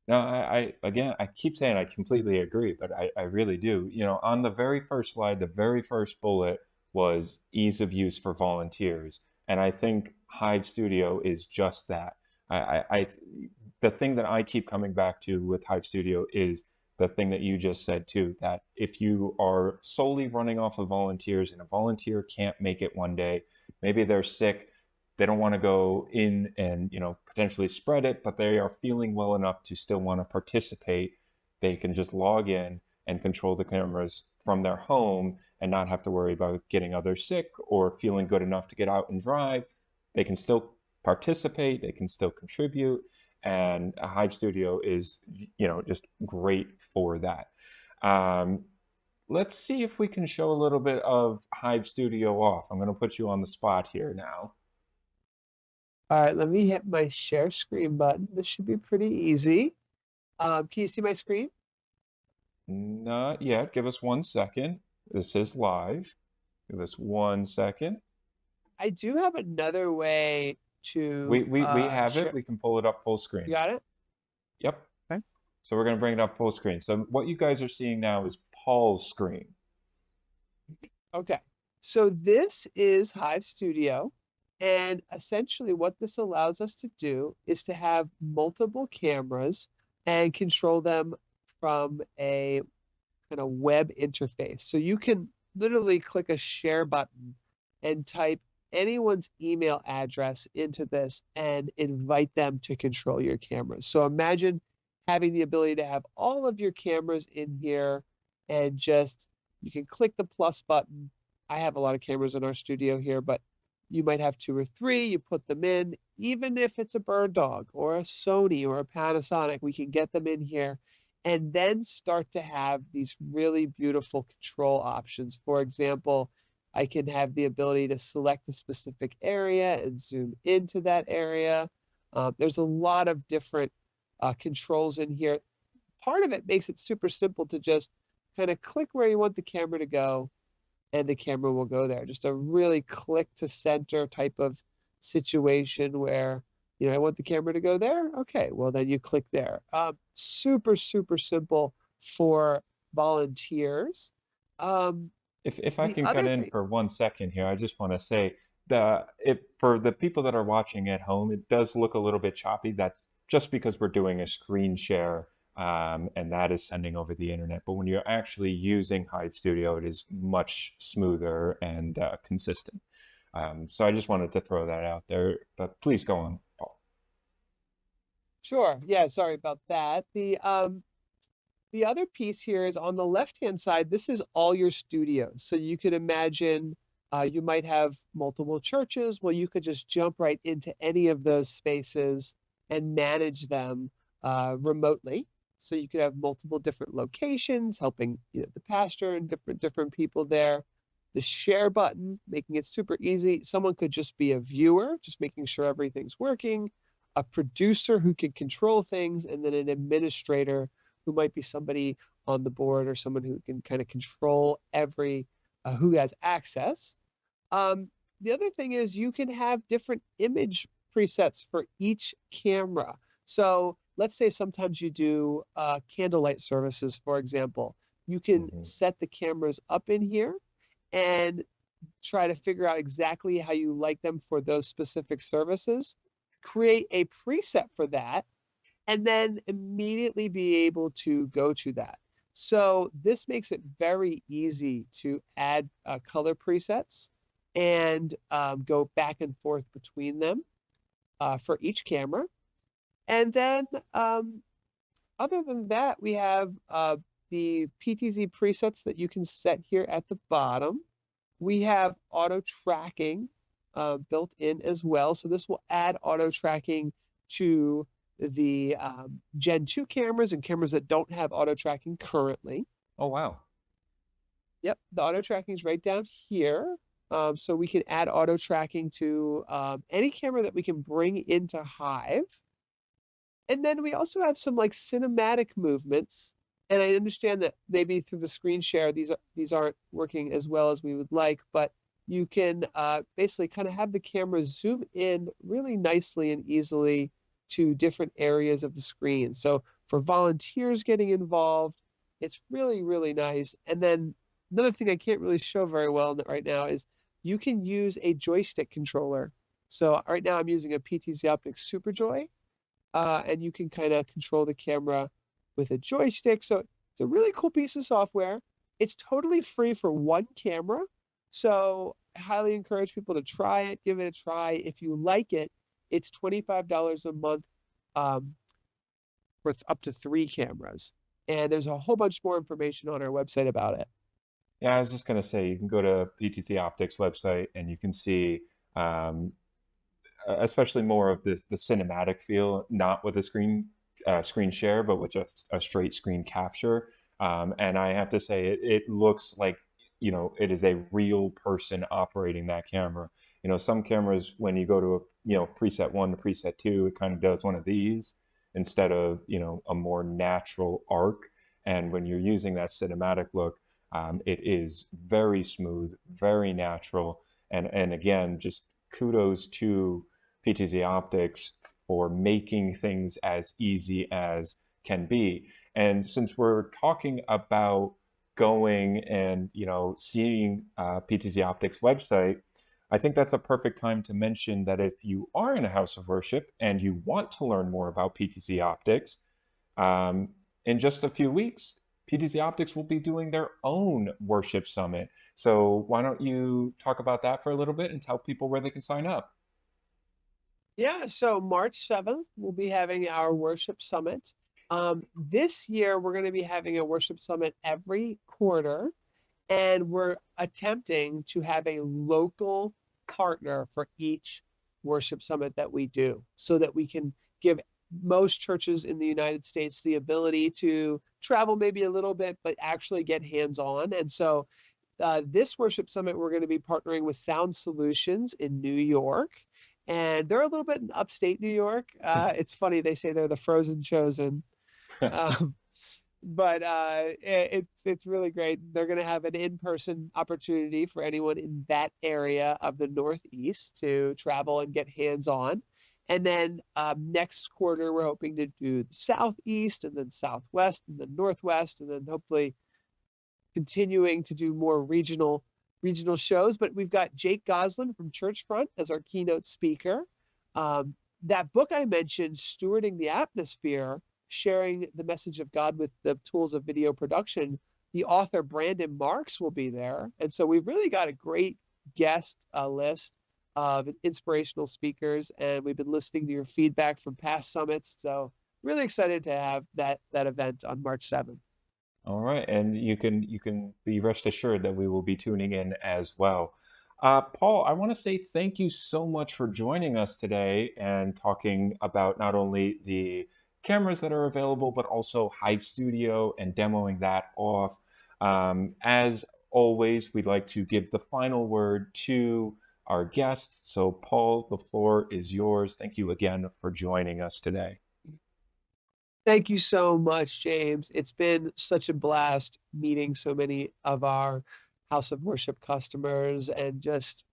No, again, I keep saying I completely agree, but I really do. You know, on the very first slide, the very first bullet was ease of use for volunteers. And I think Hive Studio is just that. I the thing that I keep coming back to with Hive Studio is the thing that you just said too, that if you are solely running off of volunteers and a volunteer can't make it one day, maybe they're sick, they don't want to go in and potentially spread it, but they are feeling well enough to still want to participate, they can just log in and control the cameras from their home and not have to worry about getting others sick or feeling good enough to get out and drive. They can still participate, they can still contribute, and a Hive Studio is just great for that. Let's see if we can show a little bit of Hive Studio off. I'm going to put you on the spot here now. All right, let me hit my share screen button. This should be pretty easy. Can you see my screen? Not yet. Give us 1 second. This is live. Give us 1 second. I do have another way to We have share. it. We can pull it up full screen. You got it? Yep. Okay. So we're going to bring it up full screen. So what you guys are seeing now is Paul's screen. Okay. So this is Hive Studio. And essentially what this allows us to do is to have multiple cameras and control them from a kind of web interface. So you can literally click a share button and type anyone's email address into this and invite them to control your cameras. So imagine having the ability to have all of your cameras in here and just, you can click the plus button. I have a lot of cameras in our studio here, but you might have 2 or 3, you put them in, even if it's a Bird Dog or a Sony or a Panasonic, we can get them in here and then start to have these really beautiful control options. For example, I can have the ability to select a specific area and zoom into that area. There's a lot of different controls in here. Part of it makes it super simple to just kind of click where you want the camera to go, and the camera will go there. Just a really click to center type of situation where, I want the camera to go there. Okay, well then you click there. Super, super simple for volunteers. If I The can cut other in thing, for 1 second here, I just want to say for the people that are watching at home, it does look a little bit choppy. That's just because we're doing a screen share, and that is sending over the internet. But when you're actually using Hive Studio, it is much smoother and consistent. So I just wanted to throw that out there. But please go on, Paul. sure, yeah, sorry about that. The other piece here is on the left-hand side, this is all your studios. So you could imagine you might have multiple churches. Well, you could just jump right into any of those spaces and manage them remotely. So you could have multiple different locations, helping the pastor and different people there. The share button, making it super easy. Someone could just be a viewer, just making sure everything's working. A producer who can control things, and then an administrator who might be somebody on the board or someone who can kind of control every who has access. The other thing is you can have different image presets for each camera. So let's say sometimes you do candlelight services, for example. You can set the cameras up in here and try to figure out exactly how you like them for those specific services, create a preset for that, and then immediately be able to go to that. So this makes it very easy to add color presets and go back and forth between them for each camera. And then other than that, we have the PTZ presets that you can set here at the bottom. We have auto tracking built in as well. So this will add auto tracking to the Gen 2 cameras and cameras that don't have auto tracking currently. Oh, wow. Yep, the auto tracking is right down here. So we can add auto tracking to any camera that we can bring into Hive. And then we also have some like cinematic movements. And I understand that maybe through the screen share, these aren't working as well as we would like, but you can basically kind of have the camera zoom in really nicely and easily to different areas of the screen. So for volunteers getting involved. It's really, really nice. And then another thing I can't really show very well right now is you can use a joystick controller. So right now I'm using a PTZOptics SuperJoy, and you can kind of control the camera with a joystick. So it's a really cool piece of software. It's totally free for one camera. So I highly encourage people to try it, give it a try. If you like it, it's $25 a month, um, with up to 3 cameras. And there's a whole bunch more information on our website about it. Yeah, I was just going to say, you can go to PTZ Optics website and you can see, um, especially more of the cinematic feel, not with a screen share, but with just a straight screen capture. And I have to say, it looks like, it is a real person operating that camera. Some cameras, when you go to preset 1 to preset 2, it kind of does one of these instead of a more natural arc. And when you're using that cinematic look, it is very smooth, very natural, and again, just kudos to PTZ Optics for making things as easy as can be. And since we're talking about going and seeing PTZ Optics website, I think that's a perfect time to mention that if you are in a house of worship and you want to learn more about PTZ Optics, um, in just a few weeks, PTZ Optics will be doing their own worship summit. So why don't you talk about that for a little bit and tell people where they can sign up? Yeah, so March 7th, we'll be having our worship summit. This year, we're going to be having a worship summit every quarter, and we're attempting to have a local partner for each worship summit that we do so that we can give most churches in the United States the ability to travel maybe a little bit, but actually get hands-on. And so this worship summit, we're going to be partnering with Sound Solutions in New York. And they're a little bit in upstate New York. It's funny, they say they're the frozen chosen. Um, but it's really great. They're going to have an in-person opportunity for anyone in that area of the Northeast to travel and get hands-on. And then next quarter, we're hoping to do the Southeast and then Southwest and then Northwest, and then hopefully continuing to do more regional shows. But we've got Jake Goslin from Churchfront as our keynote speaker. That book I mentioned, Stewarding the Atmosphere, sharing the message of God with the tools of video production, the author Brandon Marks will be there. And so we've really got a great guest list of inspirational speakers, and we've been listening to your feedback from past summits. So really excited to have that event on March 7th. All right, and you can be rest assured that we will be tuning in as well. Paul, I want to say thank you so much for joining us today and talking about not only the cameras that are available, but also Hive Studio and demoing that off. As always, we'd like to give the final word to our guest. So, Paul, the floor is yours. Thank you again for joining us today. Thank you so much, James. It's been such a blast meeting so many of our House of Worship customers and just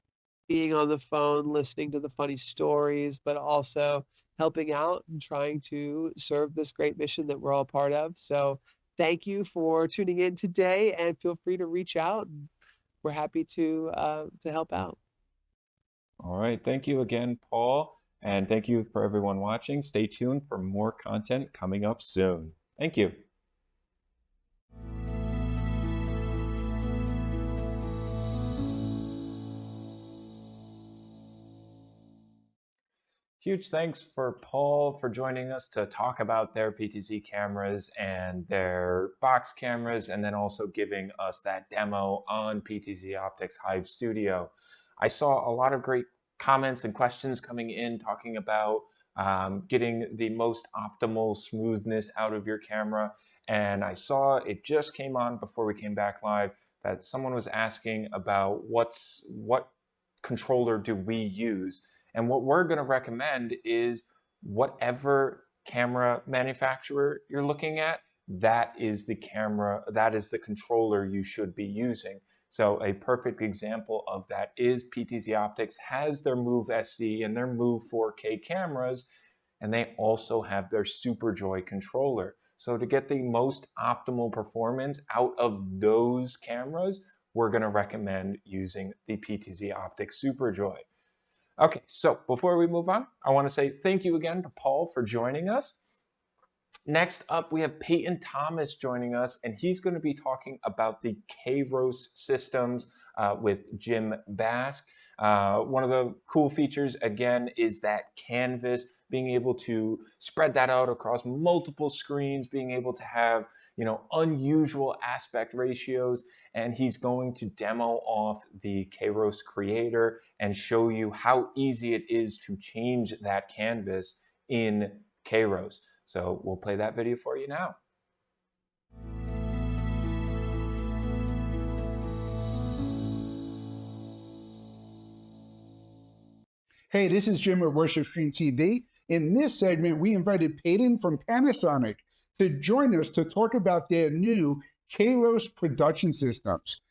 being on the phone, listening to the funny stories, but also helping out and trying to serve this great mission that we're all part of. So thank you for tuning in today, and feel free to reach out. And we're happy to help out. All right. Thank you again, Paul. And thank you for everyone watching. Stay tuned for more content coming up soon. Thank you. Huge thanks for Paul for joining us to talk about their PTZ cameras and their box cameras, and then also giving us that demo on PTZ Optics Hive Studio. I saw a lot of great comments and questions coming in talking about getting the most optimal smoothness out of your camera. And I saw it just came on before we came back live that someone was asking about what controller do we use? And what we're going to recommend is whatever camera manufacturer you're looking at, that is the camera, that is the controller you should be using. So a perfect example of that is PTZ Optics has their Move SC and their Move 4K cameras, and they also have their SuperJoy controller. So to get the most optimal performance out of those cameras, we're going to recommend using the PTZOptics SuperJoy. Okay, so before we move on, I want to say thank you again to Paul for joining us. Next up, we have Peyton Thomas joining us, and he's going to be talking about the Kairos systems with Jim Bask. One of the cool features, again, is that canvas, being able to spread that out across multiple screens, being able to have, unusual aspect ratios. And he's going to demo off the Kairos Creator and show you how easy it is to change that canvas in Kairos. So we'll play that video for you now. Hey, this is Jim with WorshipStreamTV. In this segment, we invited Peyton from Panasonic to join us to talk about their new Kairos production systems.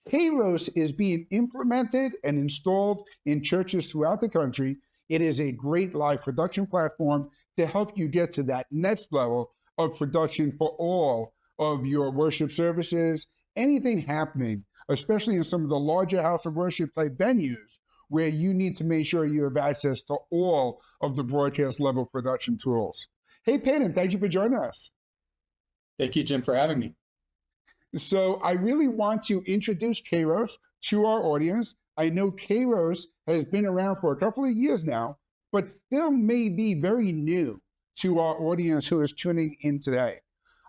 Kairos is being implemented and installed in churches throughout the country. It is a great live production platform to help you get to that next level of production for all of your worship services, anything happening, especially in some of the larger house of worship type venues, where you need to make sure you have access to all of the broadcast level production tools. Hey, Peyton, thank you for joining us. Thank you, Jim, for having me. So I really want to introduce Kairos to our audience. I know Kairos has been around for a couple of years now, but still may be very new to our audience who is tuning in today.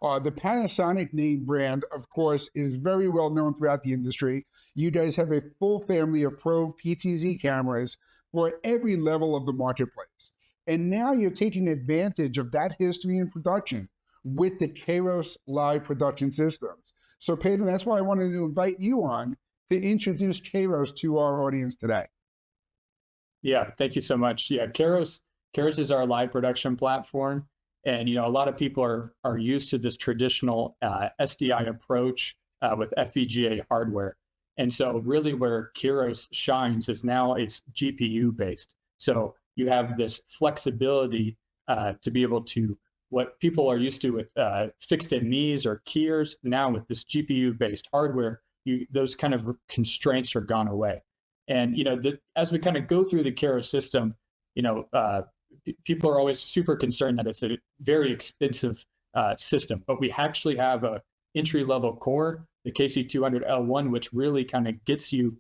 The Panasonic name brand, of course, is very well known throughout the industry. You guys have a full family of Pro PTZ cameras for every level of the marketplace. And now you're taking advantage of that history in production with the Kairos live production systems. So Peyton, that's why I wanted to invite you on to introduce Kairos to our audience today. Yeah, thank you so much. Yeah, Kairos is our live production platform. And, a lot of people are used to this traditional SDI approach with FPGA hardware. And so really where Kairos shines is now it's GPU based. So you have this flexibility to be able to, what people are used to with fixed MEs or keyers, now with this GPU based hardware, those kind of constraints are gone away. And, as we kind of go through the Kairos system, people are always super concerned that it's a very expensive system, but we actually have a entry-level core, the KC200L1, which really kind of gets you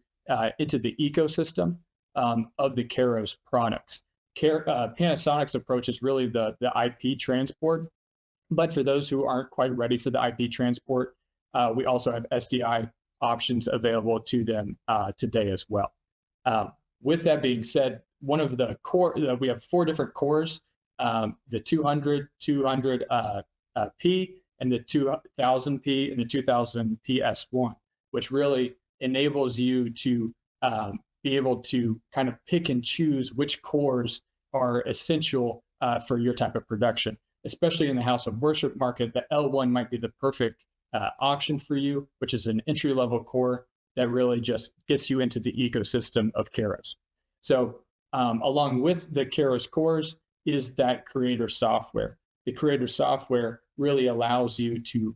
into the ecosystem of the Kairos products. Panasonic's approach is really the IP transport, but for those who aren't quite ready for the IP transport, we also have SDI options available to them today as well. With that being said, one of the core, we have 4 different cores, the 200, 200P, and the 2000P, and the 2000P S1, which really enables you to be able to kind of pick and choose which cores are essential for your type of production. Especially in the house of worship market, the L1 might be the perfect option for you, which is an entry-level core that really just gets you into the ecosystem of Kairos. So along with the Kairos cores is that creator software. The creator software really allows you to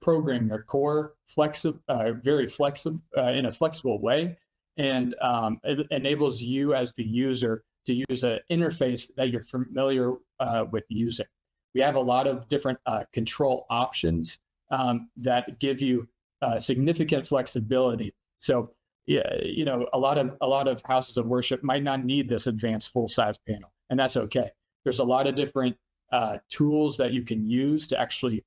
program your core very flexible in a flexible way, and it enables you as the user to use an interface that you're familiar with using. We have a lot of different control options that give you significant flexibility. So, yeah, a lot of houses of worship might not need this advanced full-size panel, and that's okay. There's a lot of different tools that you can use to actually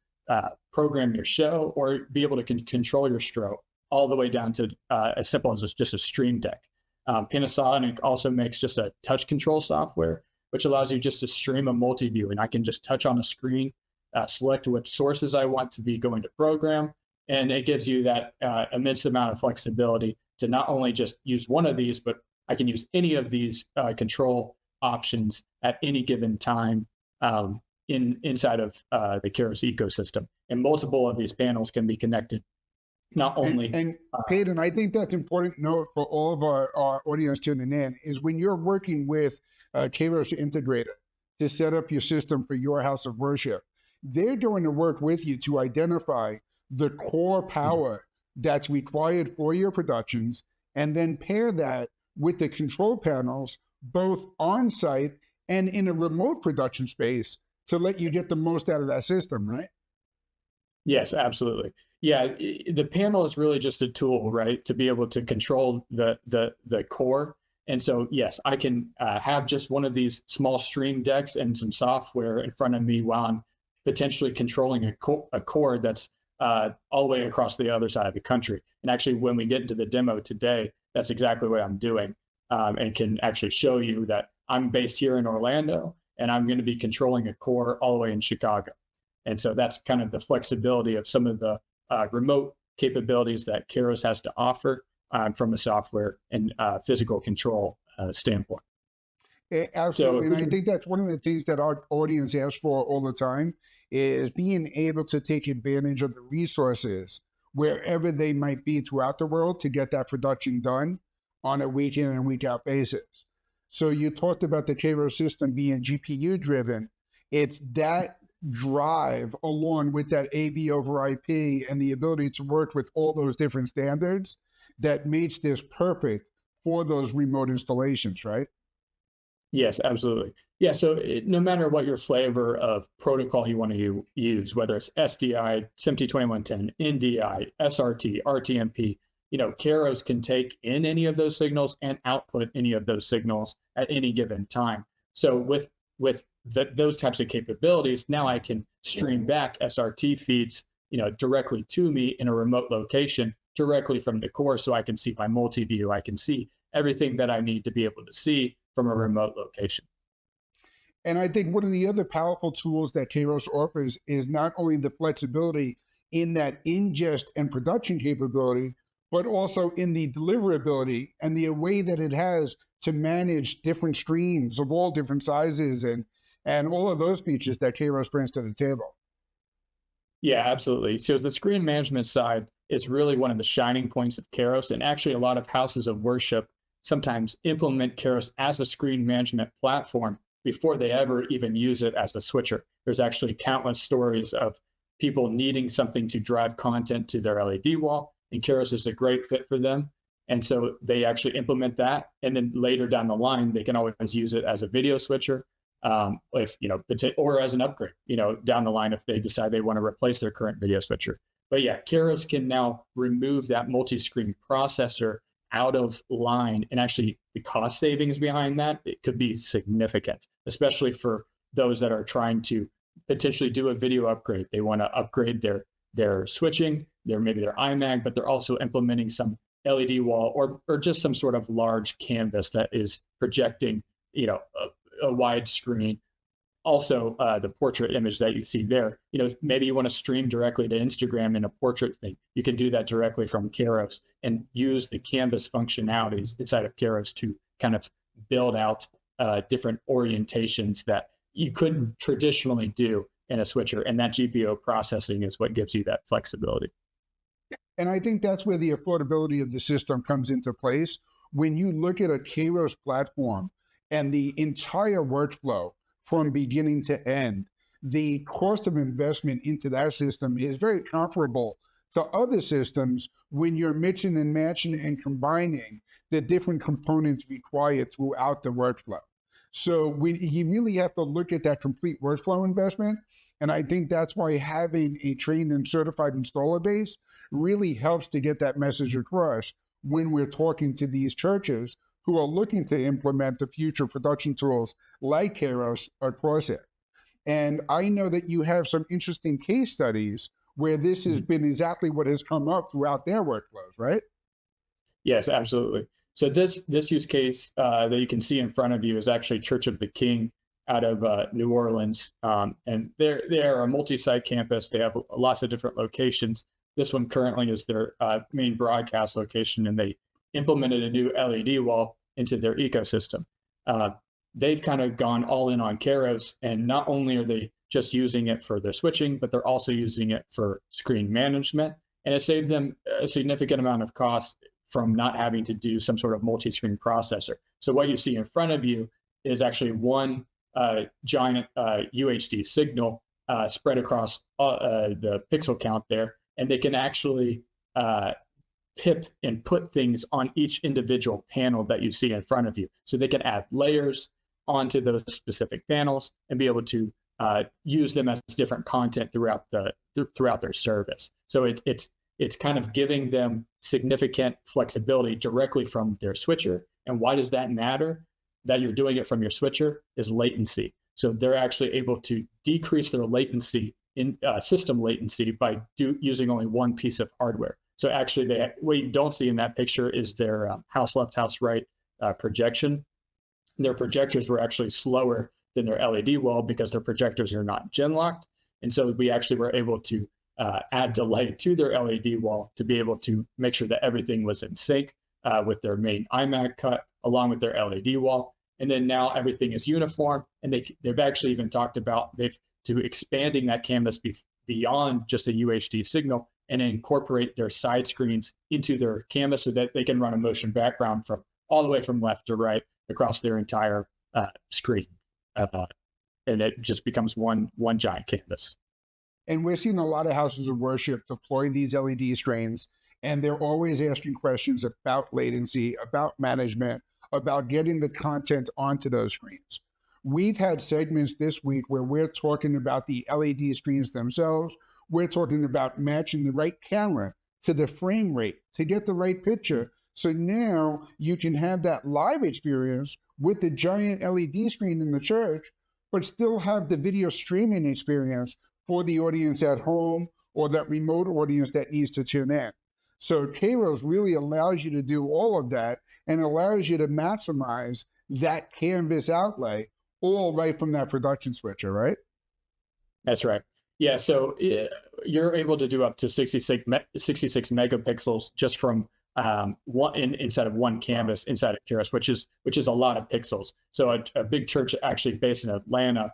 program your show or be able to control your show, all the way down to as simple as just a stream deck. Panasonic also makes just a touch control software, which allows you just to stream a multi-view, and I can just touch on a screen, select which sources I want to be going to program, and it gives you that immense amount of flexibility to not only just use one of these, but I can use any of these control options at any given time inside of the Kairos ecosystem. And multiple of these panels can be connected. Not only and Peyton, I think that's important to note for all of our audience tuning in is when you're working with Kairos Integrator to set up your system for your house of worship, they're going to work with you to identify the core power that's required for your productions, and then pair that with the control panels, both on site and in a remote production space, to let you get the most out of that system, right? Yes, absolutely. Yeah, the panel is really just a tool, right, to be able to control the core. And so, yes, I can have just one of these small stream decks and some software in front of me while I'm potentially controlling a core that's all the way across the other side of the country. And actually, when we get into the demo today, that's exactly what I'm doing, and can actually show you that I'm based here in Orlando, and I'm going to be controlling a core all the way in Chicago. And so that's kind of the flexibility of some of the remote capabilities that Kairos has to offer from a software and physical control standpoint. Absolutely. So, And I think that's one of the things that our audience asks for all the time, is being able to take advantage of the resources wherever they might be throughout the world to get that production done on a week in and week out basis. So you talked about the Kairos system being GPU driven. It's that drive along with that AV over IP and the ability to work with all those different standards that makes this perfect for those remote installations, right? yes, absolutely. Yeah, so no matter what your flavor of protocol you want to use, whether it's SDI, SMPTE 2110, NDI, SRT, RTMP, Kairos can take in any of those signals and output any of those signals at any given time. So with those types of capabilities, now I can stream back SRT feeds, directly to me in a remote location, directly from the core, so I can see my multi-view. I can see everything that I need to be able to see from a remote location. And I think one of the other powerful tools that Kairos offers is not only the flexibility in that ingest and production capability, but also in the deliverability and the way that it has to manage different streams of all different sizes and all of those features that Kairos brings to the table. Yeah, absolutely. So the screen management side is really one of the shining points of Kairos, and actually a lot of houses of worship sometimes implement Kairos as a screen management platform before they ever even use it as a switcher. There's actually countless stories of people needing something to drive content to their LED wall, and Kairos is a great fit for them. And so they actually implement that, and then later down the line, they can always use it as a video switcher, or as an upgrade, down the line if they decide they want to replace their current video switcher. But yeah, Kairos can now remove that multi-screen processor out of line, and actually the cost savings behind that, it could be significant, especially for those that are trying to potentially do a video upgrade. They want to upgrade their switching, maybe their iMag, but they're also implementing some LED wall or just some sort of large canvas that is projecting, a wide screen. Also, the portrait image that you see there, maybe you want to stream directly to Instagram in a portrait thing. You can do that directly from Kairos and use the canvas functionalities inside of Kairos to kind of build out different orientations that you couldn't traditionally do in a switcher. And that GPU processing is what gives you that flexibility. And I think that's where the affordability of the system comes into place. When you look at a Kairos platform and the entire workflow from beginning to end, the cost of investment into that system is very comparable to other systems when you're mixing and matching and combining the different components required throughout the workflow. So you really have to look at that complete workflow investment. And I think that's why having a trained and certified installer base really helps to get that message across when we're talking to these churches who are looking to implement the future production tools like Kairos across it. And I know that you have some interesting case studies where this has been exactly what has come up throughout their workflows, right? Yes, absolutely. So this use case that you can see in front of you is actually Church of the King out of New Orleans. And they're a multi-site campus. They have lots of different locations. This one currently is their main broadcast location, and they implemented a new LED wall into their ecosystem. They've kind of gone all in on Kairos, and not only are they just using it for their switching, but they're also using it for screen management. And it saved them a significant amount of cost from not having to do some sort of multi-screen processor. So what you see in front of you is actually one giant UHD signal spread across the pixel count there, and they can actually pip and put things on each individual panel that you see in front of you. So they can add layers onto those specific panels and be able to use them as different content throughout their service. So it's kind of giving them significant flexibility directly from their switcher. And why does that matter? That you're doing it from your switcher is latency. So they're actually able to decrease their latency in system latency by using only one piece of hardware. So actually, what you don't see in that picture is their house left, house right projection. Their projectors were actually slower than their LED wall because their projectors are not gen locked. And so we actually were able to add delay to their LED wall to be able to make sure that everything was in sync with their main iMac cut along with their LED wall. And then now everything is uniform. And they've actually even talked about expanding that canvas beyond just a UHD signal and incorporate their side screens into their canvas so that they can run a motion background from all the way from left to right across their entire screen. And it just becomes one giant canvas. And we're seeing a lot of houses of worship deploy these LED screens, and they're always asking questions about latency, about management, about getting the content onto those screens. We've had segments this week where we're talking about the LED screens themselves. We're talking about matching the right camera to the frame rate to get the right picture. So now you can have that live experience with the giant LED screen in the church, but still have the video streaming experience for the audience at home or that remote audience that needs to tune in. So Kairos really allows you to do all of that and allows you to maximize that canvas outlay all right from that production switcher, right? That's right. Yeah, so you're able to do up to 66 megapixels just from inside of one canvas inside of Kairos, which is a lot of pixels. So a big church actually based in Atlanta,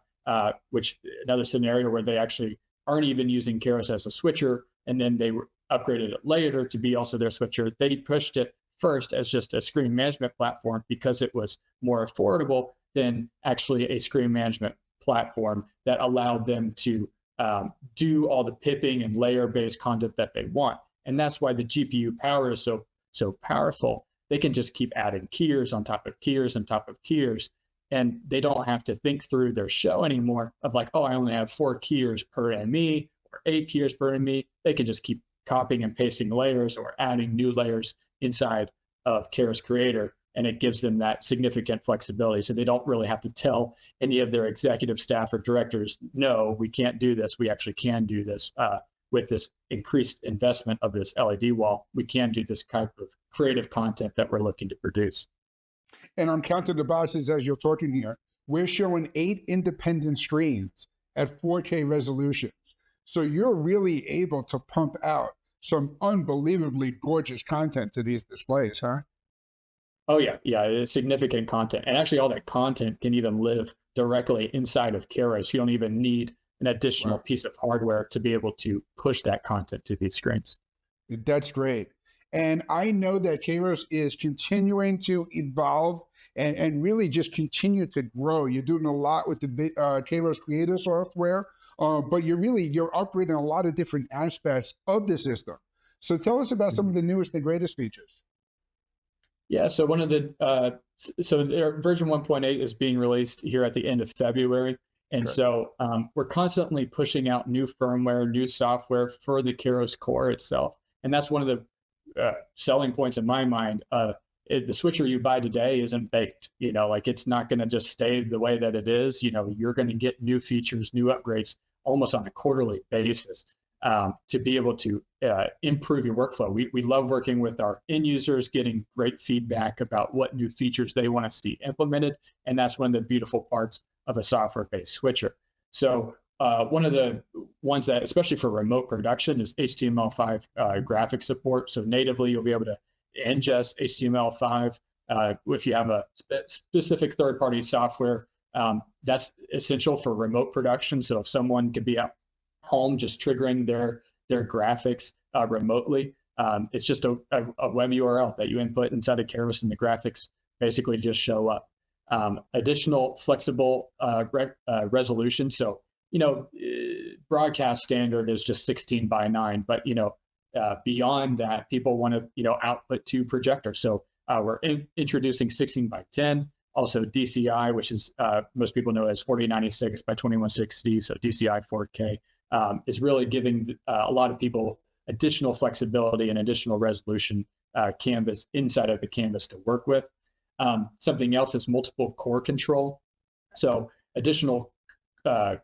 which another scenario where they actually aren't even using Kairos as a switcher, and then they upgraded it later to be also their switcher. They pushed it first as just a screen management platform because it was more affordable than actually a screen management platform that allowed them to do all the pipping and layer-based content that they want. And that's why the GPU power is so powerful. They can just keep adding keyers on top of keyers on top of keyers, and they don't have to think through their show anymore of like, oh, I only have 4 keyers per ME or 8 keyers per ME. They can just keep copying and pasting layers or adding new layers inside of Kairos Creator, and it gives them that significant flexibility. So they don't really have to tell any of their executive staff or directors, no, we can't do this. We actually can do this. With this increased investment of this LED wall, we can do this type of creative content that we're looking to produce. And I'm counting the boxes as you're talking here. We're showing 8 independent screens at 4K resolutions. So you're really able to pump out some unbelievably gorgeous content to these displays, huh? Oh yeah, it's significant content. And actually all that content can even live directly inside of Kairos. You don't even need an additional piece of hardware to be able to push that content to these screens. That's great. And I know that Kairos is continuing to evolve and really just continue to grow. You're doing a lot with the Kairos Creator software, but you're upgrading a lot of different aspects of the system. So tell us about some of the newest and greatest features. Yeah, so one of the their version 1.8 is being released here at the end of February. And so we're constantly pushing out new firmware, new software for the Kairos core itself. And that's one of the selling points in my mind. The switcher you buy today isn't baked, like it's not going to just stay the way that it is. You're going to get new features, new upgrades almost on a quarterly basis to be able to improve your workflow. We love working with our end users, getting great feedback about what new features they want to see implemented. And that's one of the beautiful parts of a software-based switcher. So one of the ones that, especially for remote production, is HTML5 graphic support. So natively, you'll be able to ingest HTML5 if you have a specific third-party software. That's essential for remote production. So if someone could be at home just triggering their graphics remotely, it's just a web URL that you input inside of Kairos, and the graphics basically just show up. Additional flexible resolution. So, broadcast standard is just 16 by 9, but beyond that, people want to output to projector. So we're introducing 16 by 10, also DCI, which is most people know as 4096 by 2160, so DCI 4K, is really giving a lot of people additional flexibility and additional resolution canvas inside of the canvas to work with. Something else is multiple core control. So additional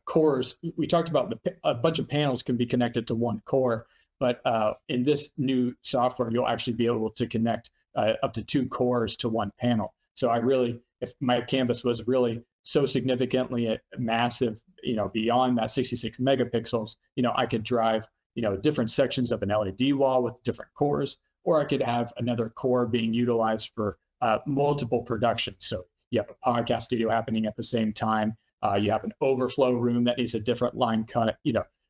cores. We talked about a bunch of panels can be connected to one core, but in this new software, you'll actually be able to connect up to 2 cores to one panel. So if my canvas was really so significantly massive, beyond that 66 megapixels, I could drive, different sections of an LED wall with different cores, or I could have another core being utilized for multiple productions. So you have a podcast studio happening at the same time. You have an overflow room that needs a different line cut.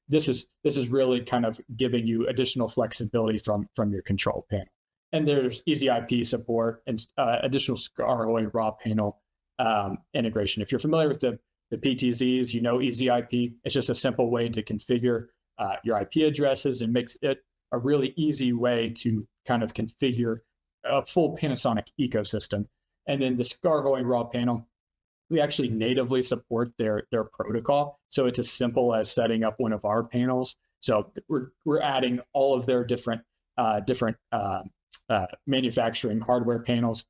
This is really kind of giving you additional flexibility from your control panel. And there's easy IP support and additional SCAR raw panel integration. If you're familiar with the PTZs, easy IP. It's just a simple way to configure your IP addresses and makes it a really easy way to kind of configure a full Panasonic ecosystem. And then the SCAR raw panel, we actually natively support their protocol. So it's as simple as setting up one of our panels. So we're adding all of their different manufacturing hardware panels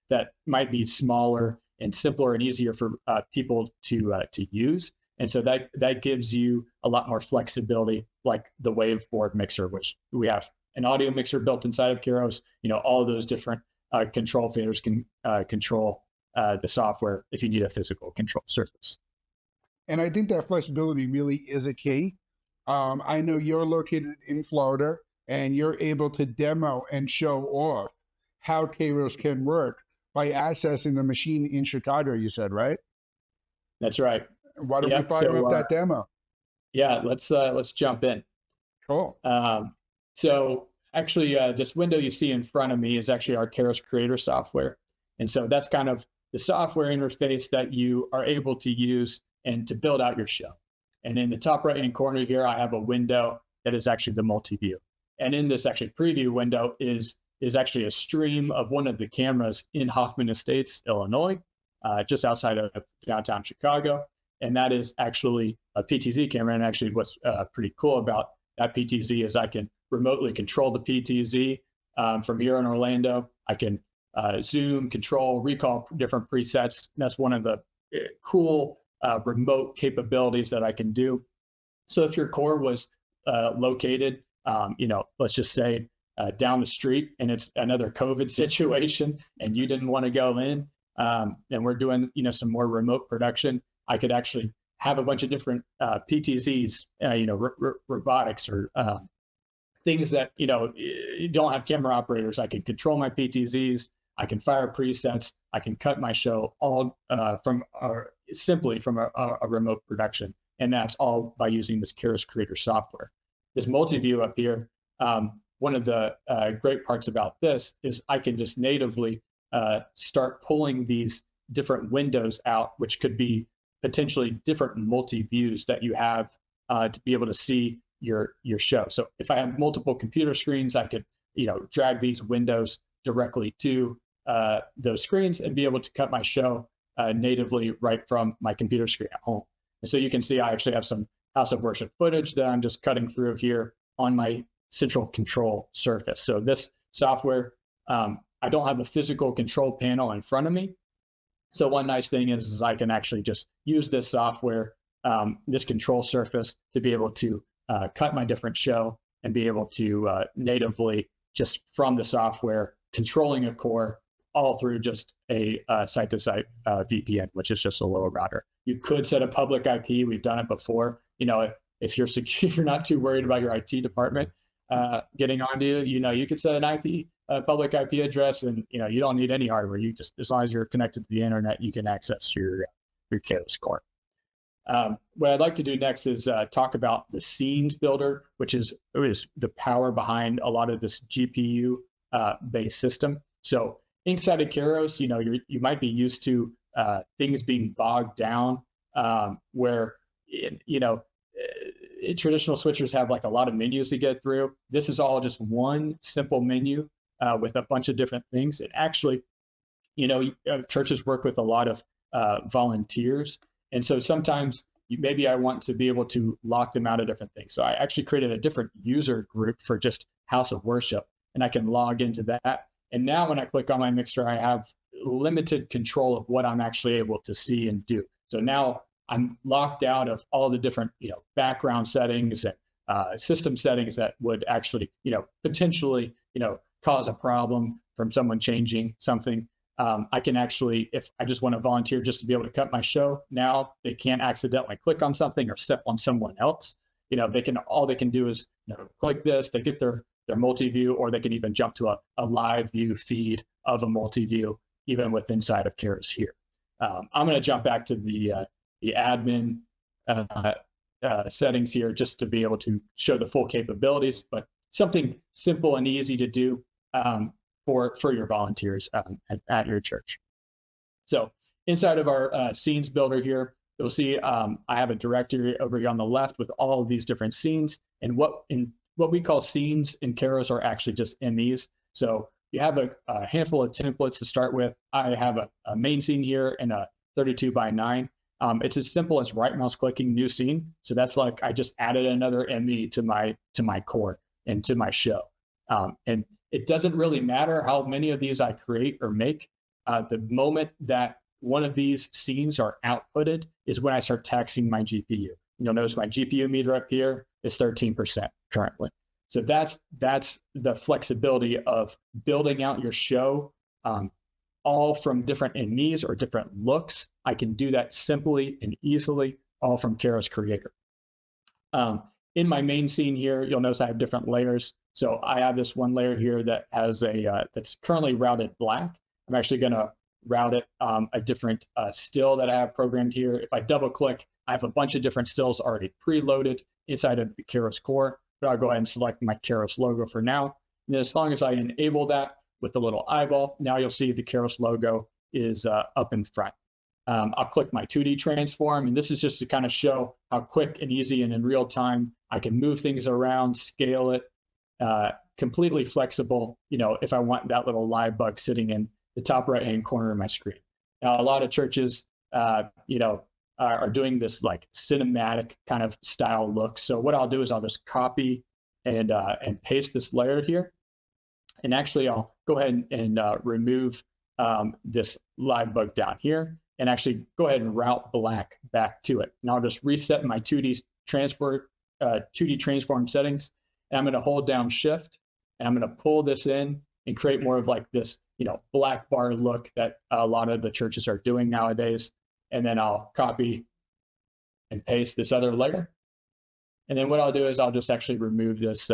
that might be smaller and simpler and easier for people to use. And so that gives you a lot more flexibility, like the Waveboard mixer, which we have an audio mixer built inside of Keros. All of those different control faders can control the software if you need a physical control surface. And I think that flexibility really is a key. I know you're located in Florida, and you're able to demo and show off how Keros can work by accessing the machine in Chicago, you said, right? That's right. Why don't we fire up that demo? Yeah, let's jump in. Cool. So actually, this window you see in front of me is actually our Keros Creator software. And so that's kind of the software interface that you are able to use and to build out your show. And in the top right-hand corner here, I have a window that is actually the multi-view. And in this actually preview window is actually a stream of one of the cameras in Hoffman Estates, Illinois, just outside of downtown Chicago. And that is actually a PTZ camera. And actually what's pretty cool about that PTZ is I can remotely control the PTZ from here in Orlando. I can zoom, control, recall different presets. And that's one of the cool remote capabilities that I can do. So if your core was located, let's just say down the street and it's another COVID situation and you didn't want to go in and we're doing, some more remote production, I could actually have a bunch of different PTZs, robotics or things that, don't have camera operators. I can control my PTZs. I can fire presets. I can cut my show all simply from a remote production. And that's all by using this Keros Creator software. This multi-view up here, one of the great parts about this is I can just natively start pulling these different windows out, which could be potentially different multi-views that you have to be able to see your show. So if I have multiple computer screens, I could drag these windows directly to those screens and be able to cut my show natively right from my computer screen at home. And so you can see I actually have some House of Worship footage that I'm just cutting through here on my central control surface. So this software, I don't have a physical control panel in front of me. So one nice thing is I can actually just use this software, this control surface, to be able to cut my different show and be able to natively, just from the software, controlling a core all through just a site-to-site VPN, which is just a lower router. You could set a public IP. We've done it before. If you're secure, you're not too worried about your IT department getting onto you. You could set an IP, public IP address, and you don't need any hardware. You just, as long as you're connected to the internet, you can access your Keros core. What I'd like to do next is talk about the scenes builder, which is the power behind a lot of this GPU based system. So inside of Keros, you might be used to traditional switchers have like a lot of menus to get through. This is all just one simple menu with a bunch of different things. And actually, churches work with a lot of volunteers. And so sometimes maybe I want to be able to lock them out of different things. So I actually created a different user group for just House of Worship, and I can log into that. And now when I click on my mixer, I have limited control of what I'm actually able to see and do. So now I'm locked out of all the different, background settings and system settings that would actually, potentially, cause a problem from someone changing something. I can actually, if I just want to volunteer just to be able to cut my show, now they can't accidentally click on something or step on someone else. All they can do is click this, they get their multi-view, or they can even jump to a live view feed of a multi-view, even with inside of Keros here. I'm going to jump back to the admin settings here just to be able to show the full capabilities, but something simple and easy to do for your volunteers at your church. So inside of our scenes builder here, you'll see I have a directory over here on the left with all of these different scenes, and what we call scenes in Keros are actually just MEs. So you have a handful of templates to start with. I have a main scene here and a 32:9. It's as simple as right mouse clicking new scene. So that's like I just added another ME to my core and to my show. And it doesn't really matter how many of these I create or make. The moment that one of these scenes are outputted is when I start taxing my GPU. You'll notice my GPU meter up here is 13% currently. So that's the flexibility of building out your show, all from different MEs or different looks. I can do that simply and easily, all from Keros Creator. In my main scene here, you'll notice I have different layers. So I have this one layer here that has that's currently routed black. I'm actually going to route it a different still that I have programmed here. If I double click, I have a bunch of different stills already preloaded inside of the Keros core, but I'll go ahead and select my Keros logo for now. And as long as I enable that with the little eyeball, now you'll see the Keros logo is up in front. I'll click my 2D transform, and this is just to kind of show how quick and easy and in real time I can move things around, scale it, completely flexible, if I want that little live bug sitting in the top right-hand corner of my screen. Now, a lot of churches, are doing this like cinematic kind of style look. So what I'll do is I'll just copy and paste this layer here. And actually, I'll go ahead and remove this live bug down here, and actually go ahead and route black back to it. And I'll just reset my 2D transform settings. And I'm going to hold down Shift, and I'm going to pull this in and create more of like this, black bar look that a lot of the churches are doing nowadays. And then I'll copy and paste this other layer. And then what I'll do is I'll just actually remove this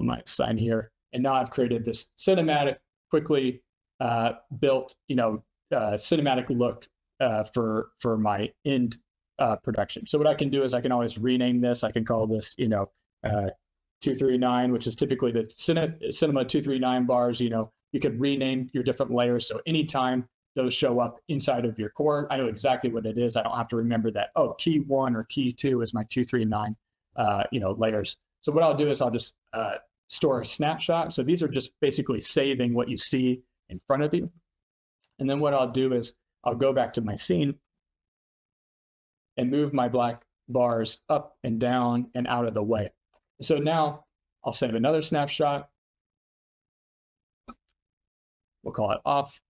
my sign here. And now I've created this cinematic, quickly built, cinematic look for my end production. So what I can do is I can always rename this. I can call this, 239, which is typically the Cinema 239 bars. You could rename your different layers. So anytime those show up inside of your core, I know exactly what it is. I don't have to remember that, key 1 or key 2 is my 239, layers. So what I'll do is I'll just store a snapshot. So these are just basically saving what you see in front of you. And then what I'll do is I'll go back to my scene and move my black bars up and down and out of the way. So now I'll save another snapshot. We'll call it off.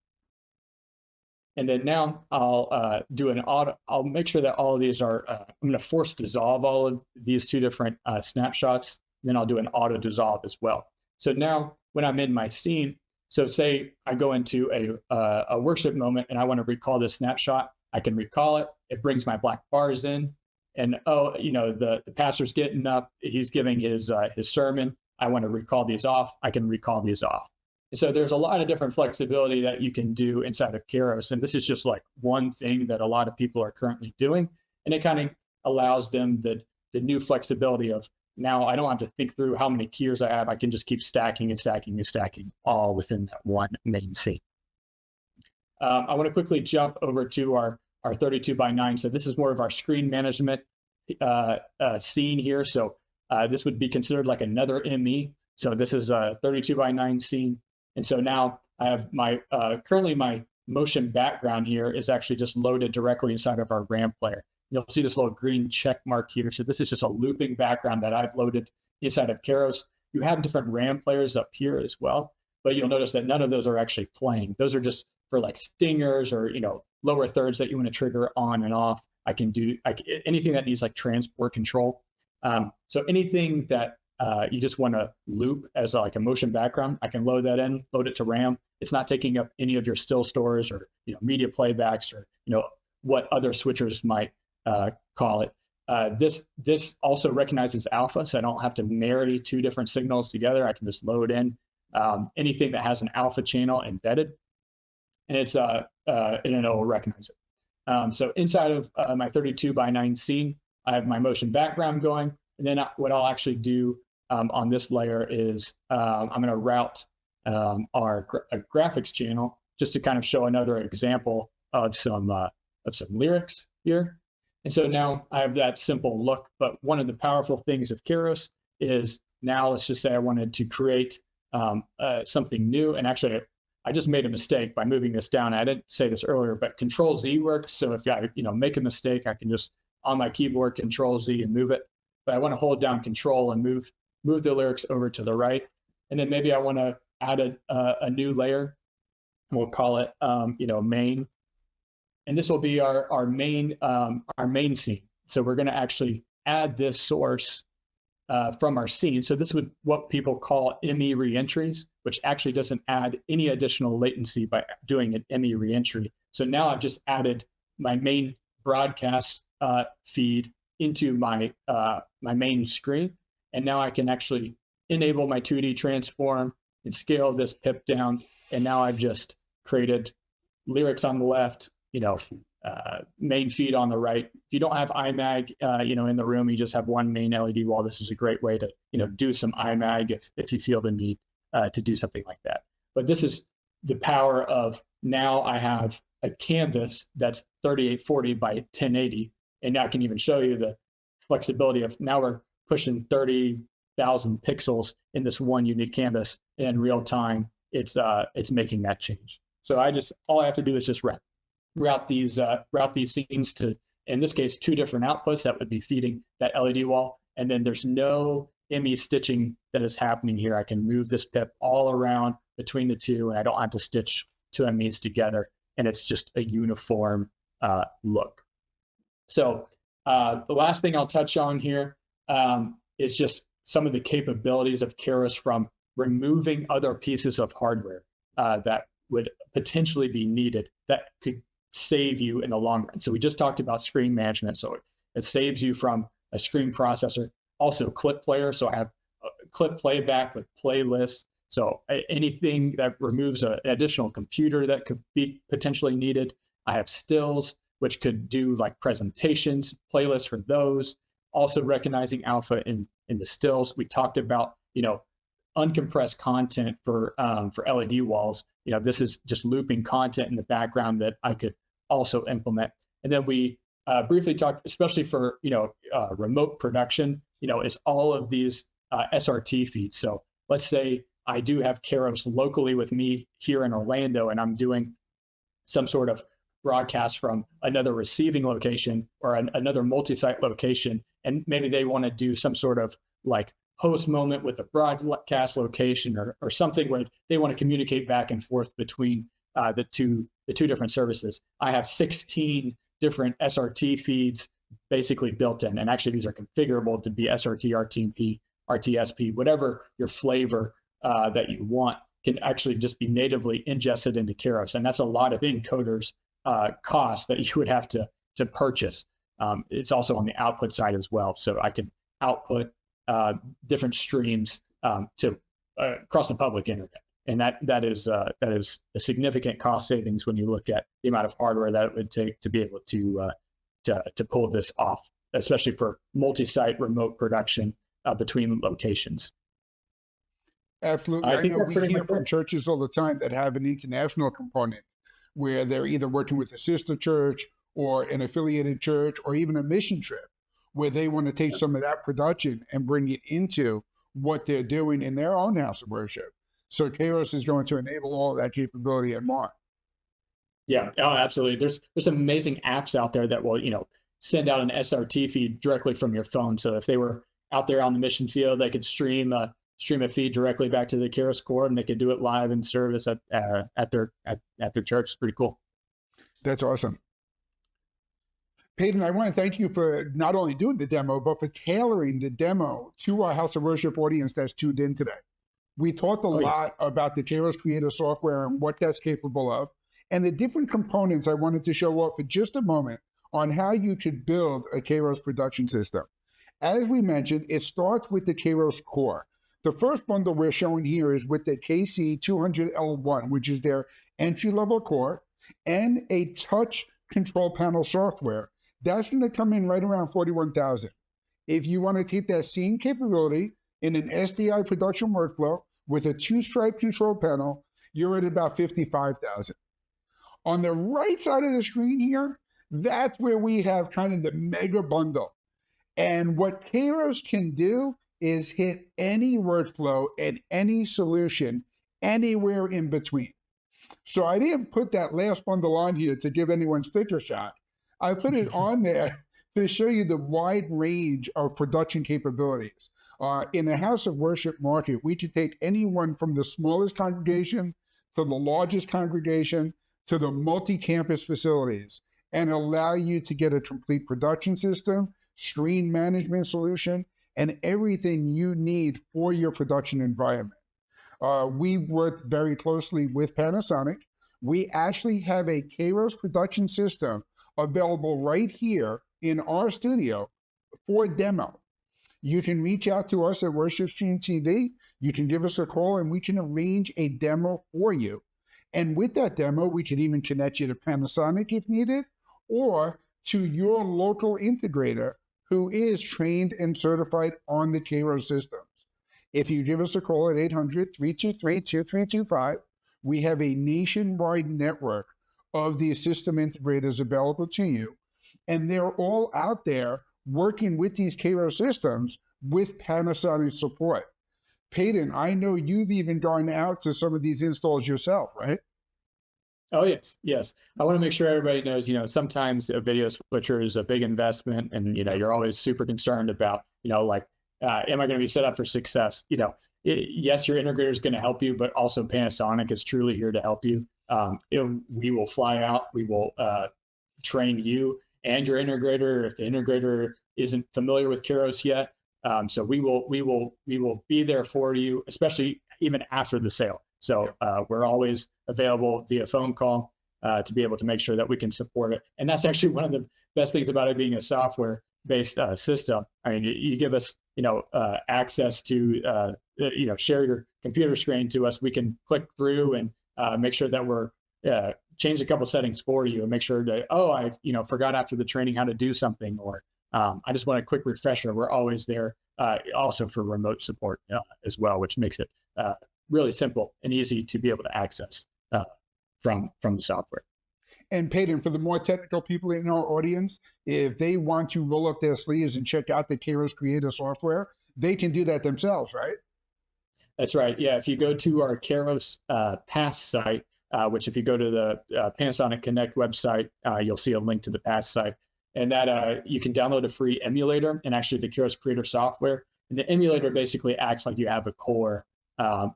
And then now I'll do an auto. I'll make sure that all of these are, I'm going to force dissolve all of these two different snapshots. Then I'll do an auto dissolve as well. So now when I'm in my scene, so say I go into a worship moment and I want to recall this snapshot, I can recall it. It brings my black bars in, and the pastor's getting up, he's giving his sermon. I want to recall these off. I can recall these off. And so there's a lot of different flexibility that you can do inside of Keros, and this is just like one thing that a lot of people are currently doing, and it kind of allows them the new flexibility of, now I don't have to think through how many keys I have. I can just keep stacking and stacking and stacking all within that one main scene. I want to quickly jump over to our 32:9. So this is more of our screen management. scene here. So this would be considered like another ME. So this is a 32x9 scene. And so now I have my, currently my motion background here is actually just loaded directly inside of our RAM player. You'll see this little green check mark here. So this is just a looping background that I've loaded inside of Keros. You have different RAM players up here as well, but you'll notice that none of those are actually playing. Those are just for like stingers or, lower thirds that you want to trigger on and off. I can do anything that needs like transport control. So anything that you just want to loop as like a motion background, I can load that in, load it to RAM. It's not taking up any of your still stores or media playbacks or what other switchers might call it. This also recognizes alpha, so I don't have to marry two different signals together. I can just load in anything that has an alpha channel embedded, and and it'll recognize it. So inside of my 32x9 scene, I have my motion background going, and then what I'll actually do on this layer is I'm going to route our graphics channel just to kind of show another example of some lyrics here. And so now I have that simple look, but one of the powerful things of Keros is now let's just say I wanted to create something new. And actually, I just made a mistake by moving this down. I didn't say this earlier, but Control Z works. So if I make a mistake, I can just on my keyboard Control Z and move it. But I want to hold down Control and move the lyrics over to the right. And then maybe I want to add a new layer. We'll call it main. And this will be our main scene. So we're going to actually add this source from our scene. So this would what people call ME reentries, which actually doesn't add any additional latency by doing an ME reentry. So now I've just added my main broadcast feed into my my main screen, and now I can actually enable my 2D transform and scale this pip down. And now I've just created lyrics on the left, main feed on the right. If you don't have iMag, in the room, you just have one main LED wall. This is a great way to, do some iMag if you feel the need to do something like that. But this is the power of now I have a canvas that's 3840 by 1080. And now I can even show you the flexibility of now we're pushing 30,000 pixels in this one unique canvas. And in real time, it's making that change. So all I have to do is just route these scenes to, in this case, two different outputs that would be feeding that LED wall. And then there's no ME stitching that is happening here. I can move this pip all around between the two, and I don't have to stitch two MEs together. And it's just a uniform look. So the last thing I'll touch on here is just some of the capabilities of Keros from removing other pieces of hardware that would potentially be needed that could save you in the long run. So we just talked about screen management. So it saves you from a screen processor, also clip player. So I have clip playback with playlists. So anything that removes an additional computer that could be potentially needed. I have stills, which could do like presentations, playlists for those. Also recognizing alpha in the stills. We talked about, uncompressed content for LED walls. This is just looping content in the background that I could also implement. And then we briefly talked, especially for remote production, is all of these SRT feeds. So let's say I do have Keros locally with me here in Orlando, and I'm doing some sort of broadcast from another receiving location or another multi-site location, and maybe they want to do some sort of like host moment with a broadcast location or something where they want to communicate back and forth between the two different services. I have 16 different SRT feeds basically built in, and actually these are configurable to be SRT, RTP, RTSP, whatever your flavor that you want can actually just be natively ingested into Keros, and that's a lot of encoders cost that you would have to purchase. It's also on the output side as well, so I can output different streams to across the public internet, and that is a significant cost savings when you look at the amount of hardware that it would take to be able to pull this off, especially for multi-site remote production between locations. Absolutely. I know we hear from churches all the time that have an international component where they're either working with a sister church or an affiliated church or even a mission trip, where they want to take some of that production and bring it into what they're doing in their own house of worship. So Kairos is going to enable all of that capability and more. Yeah, oh, absolutely. There's some amazing apps out there that will, send out an SRT feed directly from your phone. So if they were out there on the mission field, they could stream a feed directly back to the Kairos core, and they could do it live in service at their church. It's pretty cool. That's awesome. Peyton, I want to thank you for not only doing the demo, but for tailoring the demo to our House of Worship audience that's tuned in today. We talked a lot about the Kairos Creator software and what that's capable of, and the different components I wanted to show off for just a moment on how you could build a Kairos production system. As we mentioned, it starts with the Kairos core. The first bundle we're showing here is with the KC200L1, which is their entry-level core, and a touch control panel software. That's going to come in right around $41,000. If you want to take that same capability in an SDI production workflow with a two-stripe control panel, you're at about $55,000. On the right side of the screen here, that's where we have kind of the mega bundle. And what Kairos can do is hit any workflow and any solution anywhere in between. So I didn't put that last bundle on here to give anyone sticker shock. I put it on there to show you the wide range of production capabilities. In the House of Worship market, we can take anyone from the smallest congregation to the largest congregation to the multi-campus facilities and allow you to get a complete production system, screen management solution, and everything you need for your production environment. We work very closely with Panasonic. We actually have a Kairos production system available right here in our studio for demo. You can reach out to us at WorshipStreamTV. You can give us a call and we can arrange a demo for you. And with that demo, we can even connect you to Panasonic if needed, or to your local integrator who is trained and certified on the Kairos systems. If you give us a call at 800-323-2325, we have a nationwide network of these system integrators available to you, and they're all out there working with these Kairos systems with Panasonic support. Peyton, I know you've even gone out to some of these installs yourself, right? Oh, yes. I want to make sure everybody knows, sometimes a video switcher is a big investment, and, you're always super concerned about, am I going to be set up for success? Yes, your integrator is going to help you, but also Panasonic is truly here to help you. We will fly out, we will train you and your integrator if the integrator isn't familiar with Kairos yet. So we will be there for you, especially even after the sale. So we're always available via phone call to be able to make sure that we can support it. And that's actually one of the best things about it being a software-based system. I mean, you give us, access to, share your computer screen to us. We can click through and make sure that we're change a couple settings for you and make sure that, I forgot after the training how to do something, or I just want a quick refresher. We're always there also for remote support as well, which makes it really simple and easy to be able to access from the software. And Peyton, for the more technical people in our audience, if they want to roll up their sleeves and check out the Kairos Creator software, they can do that themselves, right? That's right. Yeah, if you go to our Kairos Pass site, which if you go to the Panasonic Connect website, you'll see a link to the Pass site. And that you can download a free emulator and actually the Kairos Creator software. And the emulator basically acts like you have a core, a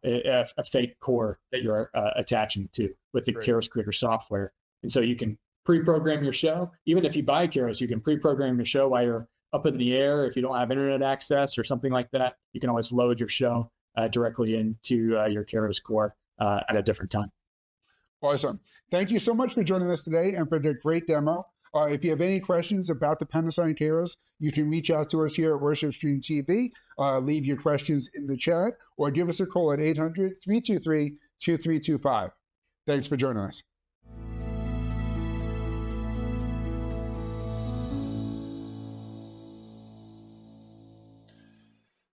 fake core that you're attaching to with the Kairos Creator software. And so you can pre-program your show. Even if you buy Kairos, you can pre-program your show while you're up in the air. If you don't have internet access or something like that, you can always load your show directly into your Kairos core at a different time. Awesome. Thank you so much for joining us today and for the great demo. If you have any questions about the Panasonic Kairos, you can reach out to us here at WorshipStreamTV. Leave your questions in the chat or give us a call at 800-323-2325. Thanks for joining us.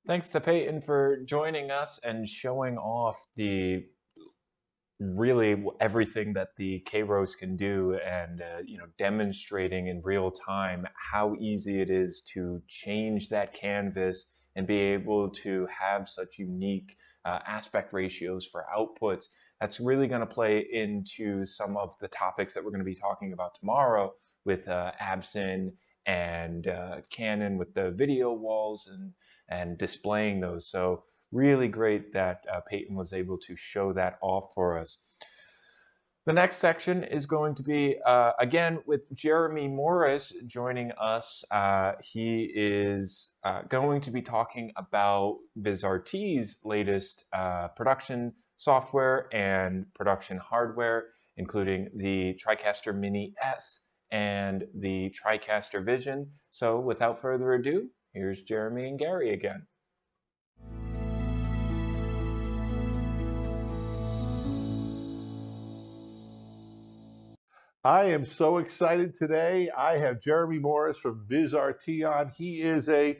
Thanks to Peyton for joining us and showing off the really everything that the Kairos can do, and demonstrating in real time how easy it is to change that canvas and be able to have such unique aspect ratios for outputs. That's really going to play into some of the topics that we're going to be talking about tomorrow with Absen and Canon with the video walls and displaying those. So really great that Peyton was able to show that off for us. The next section is going to be, again, with Jeremy Morris joining us. He is going to be talking about Vizrt's latest production software and production hardware, including the TriCaster Mini S and the TriCaster Vision. So without further ado, here's Jeremy and Gary again. I am so excited today. I have Jeremy Morris from Vizrt on. He is a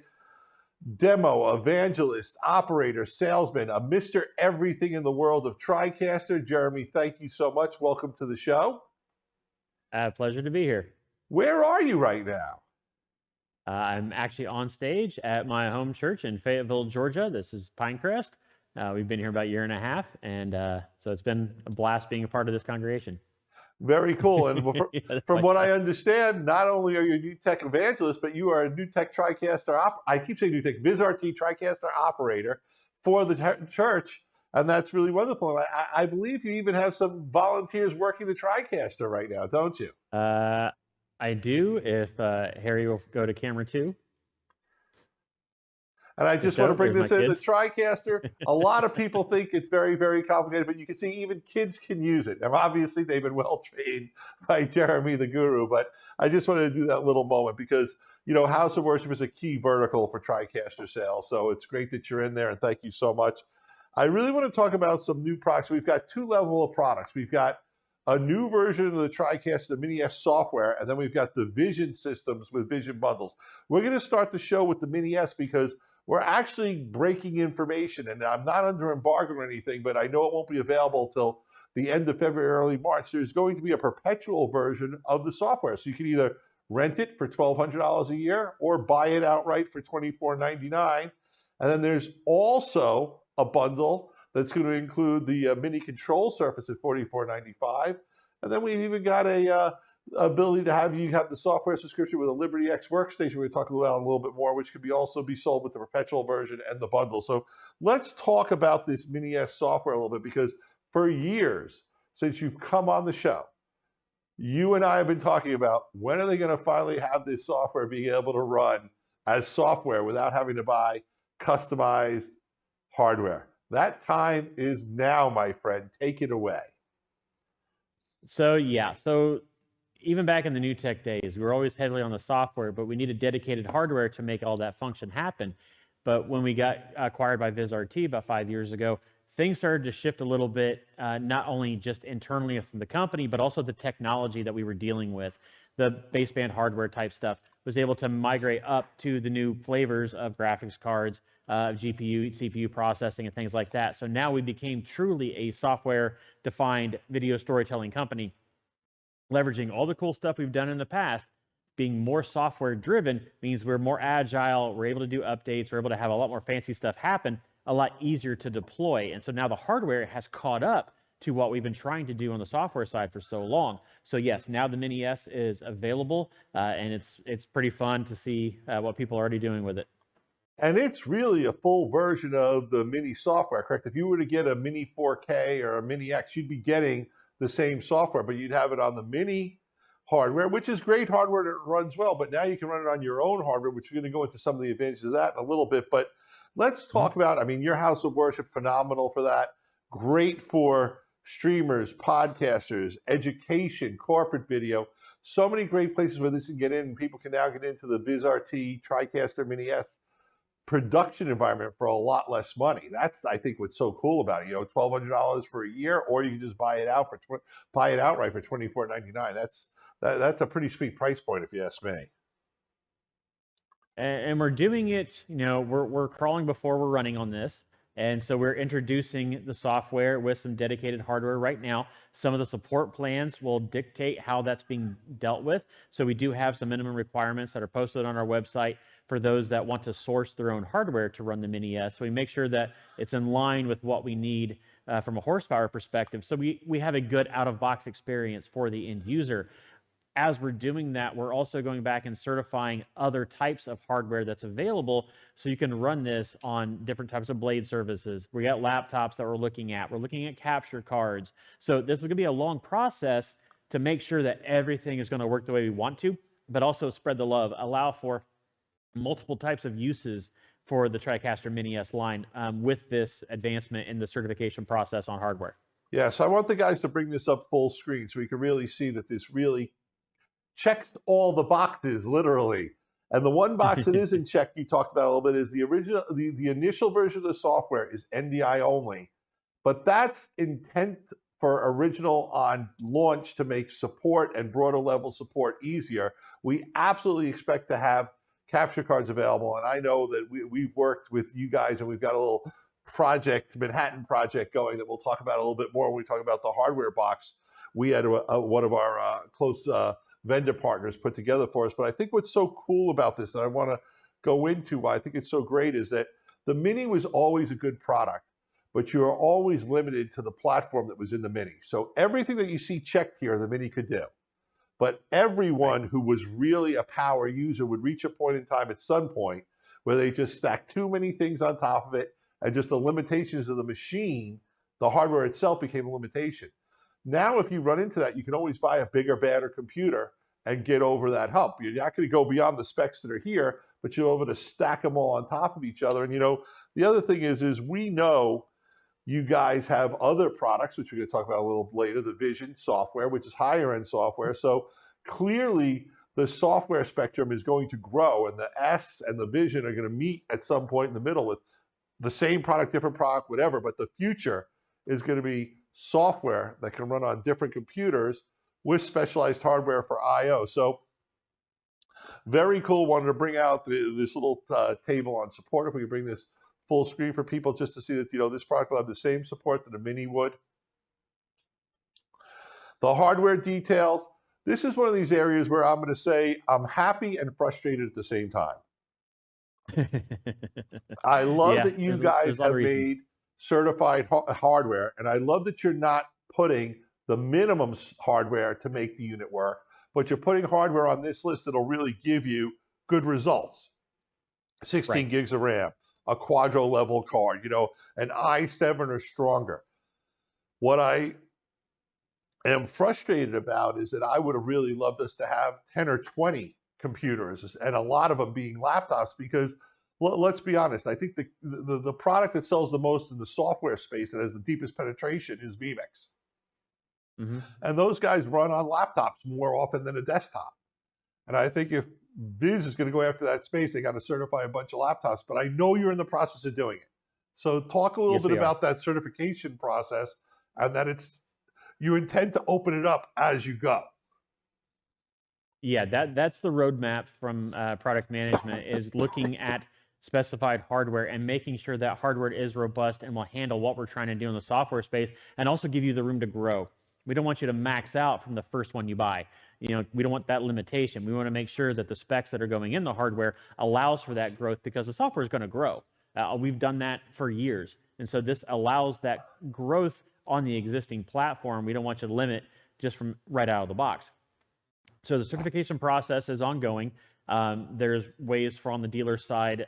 demo, evangelist, operator, salesman, a Mr. Everything in the world of TriCaster. Jeremy, thank you so much. Welcome to the show. Pleasure to be here. Where are you right now? I'm actually on stage at my home church in Fayetteville, Georgia. This is Pinecrest. We've been here about a year and a half, and so it's been a blast being a part of this congregation. Very cool. And from what I understand, not only are you a new tech evangelist, but you are a new tech TriCaster I keep saying new tech, Vizrt TriCaster operator for the church. And that's really wonderful. And I believe you even have some volunteers working the TriCaster right now, don't you? I do, if Harry will go to camera 2. And I just want to bring this in, the kids. TriCaster, a lot of people think it's very, very complicated, but you can see even kids can use it. And obviously they've been well trained by Jeremy the Guru, but I just wanted to do that little moment because, House of Worship is a key vertical for TriCaster sales. So it's great that you're in there, and thank you so much. I really want to talk about some new products. We've got 2 levels of products. We've got a new version of the TriCaster, the Mini S software, and then we've got the Vision systems with Vision bundles. We're going to start the show with the Mini S because we're actually breaking information, and I'm not under embargo or anything, but I know it won't be available till the end of February, early March. There's going to be a perpetual version of the software. So you can either rent it for $1,200 a year or buy it outright for $24.99. And then there's also a bundle that's going to include the mini control surface at $44.95. And then we've even got a ability to have you have the software subscription with a Liberty X workstation. We're going to talk about a little bit more, which could also be sold with the perpetual version and the bundle. So let's talk about this Mini S software a little bit, because for years since you've come on the show, you and I have been talking about when are they going to finally have this software being able to run as software without having to buy customized hardware. That time is now, my friend. Take it away. So even back in the new tech days, we were always heavily on the software, but we needed dedicated hardware to make all that function happen. But when we got acquired by Vizrt about 5 years ago, things started to shift a little bit, not only just internally from the company, but also the technology that we were dealing with. The baseband hardware type stuff was able to migrate up to the new flavors of graphics cards, GPU, CPU processing, and things like that. So now we became truly a software-defined video storytelling company, leveraging all the cool stuff we've done in the past. Being more software driven means we're more agile, we're able to do updates, we're able to have a lot more fancy stuff happen, a lot easier to deploy. And so now the hardware has caught up to what we've been trying to do on the software side for so long. So yes, now the Mini S is available, and it's pretty fun to see what people are already doing with it. And it's really a full version of the Mini software, correct? If you were to get a Mini 4K or a Mini X, you'd be getting the same software, but you'd have it on the Mini hardware, which is great hardware that runs well, but now you can run it on your own hardware, which we're going to go into some of the advantages of that in a little bit. But let's talk about, your House of Worship, phenomenal for that. Great for streamers, podcasters, education, corporate video. So many great places where this can get in, and people can now get into the Vizrt TriCaster Mini S production environment for a lot less money. That's, I think, what's so cool about it. $1,200 for a year, or you can just buy it outright for $24.99. That's a pretty sweet price point, if you ask me. And we're doing it, we're crawling before we're running on this. And so we're introducing the software with some dedicated hardware right now. Some of the support plans will dictate how that's being dealt with. So we do have some minimum requirements that are posted on our website for those that want to source their own hardware to run the Mini S. So we make sure that it's in line with what we need from a horsepower perspective. So we have a good out-of-box experience for the end user. As we're doing that, we're also going back and certifying other types of hardware that's available so you can run this on different types of blade services. We got laptops that we're looking at. We're looking at capture cards. So this is going to be a long process to make sure that everything is going to work the way we want to, but also spread the love, allow for multiple types of uses for the TriCaster Mini S line with this advancement in the certification process on hardware. Yeah, so I want the guys to bring this up full screen so we can really see that this really checks all the boxes, literally. And the one box that isn't checked, you talked about a little bit, is the original, the initial version of the software is NDI only, but that's intent for original on launch to make support and broader level support easier. We absolutely expect to have capture cards available, and I know that we've worked with you guys, and we've got a little project, Manhattan project going that we'll talk about a little bit more when we talk about the hardware box. We had one of our close vendor partners put together for us. But I think what's so cool about this, and I want to go into why I think it's so great, is that the Mini was always a good product, but you are always limited to the platform that was in the Mini. So everything that you see checked here, the Mini could do. But everyone who was really a power user would reach a point in time at some point where they just stacked too many things on top of it, and just the limitations of the machine, the hardware itself became a limitation. Now, if you run into that, you can always buy a bigger, better computer and get over that hump. You're not going to go beyond the specs that are here, but you're able to stack them all on top of each other. And, you know, the other thing is we know you guys have other products, which we're going to talk about a little later, the Vision software, which is higher end software. So clearly the software spectrum is going to grow, and the S and the Vision are going to meet at some point in the middle with the same product, different product, whatever. But the future is going to be software that can run on different computers with specialized hardware for I/O. So very cool. Wanted to bring out this little table on support. If we can bring this full screen for people just to see that, you know, this product will have the same support that a Mini would. The hardware details. This is one of these areas where I'm going to say I'm happy and frustrated at the same time. I love that you guys have made certified hardware, and I love that you're not putting the minimum hardware to make the unit work, but you're putting hardware on this list that'll really give you good results. 16 gigs of RAM, a quadro level card, you know, an i7 or stronger. What I am frustrated about is that I would have really loved us to have 10 or 20 computers, and a lot of them being laptops, because let's be honest, I think the product that sells the most in the software space and has the deepest penetration is vMix. Mm-hmm. And those guys run on laptops more often than a desktop. And I think if Viz is going to go after that space, they got to certify a bunch of laptops, but I know you're in the process of doing it. So talk a little bit about that certification process, and that you intend to open it up as you go. Yeah, that's the roadmap from product management, is looking at specified hardware and making sure that hardware is robust and will handle what we're trying to do in the software space, and also give you the room to grow. We don't want you to max out from the first one you buy. You know, we don't want that limitation. We want to make sure that the specs that are going in the hardware allows for that growth, because the software is going to grow. We've done that for years. And so this allows that growth on the existing platform. We don't want you to limit just from right out of the box. So the certification process is ongoing. There's ways for on the dealer side,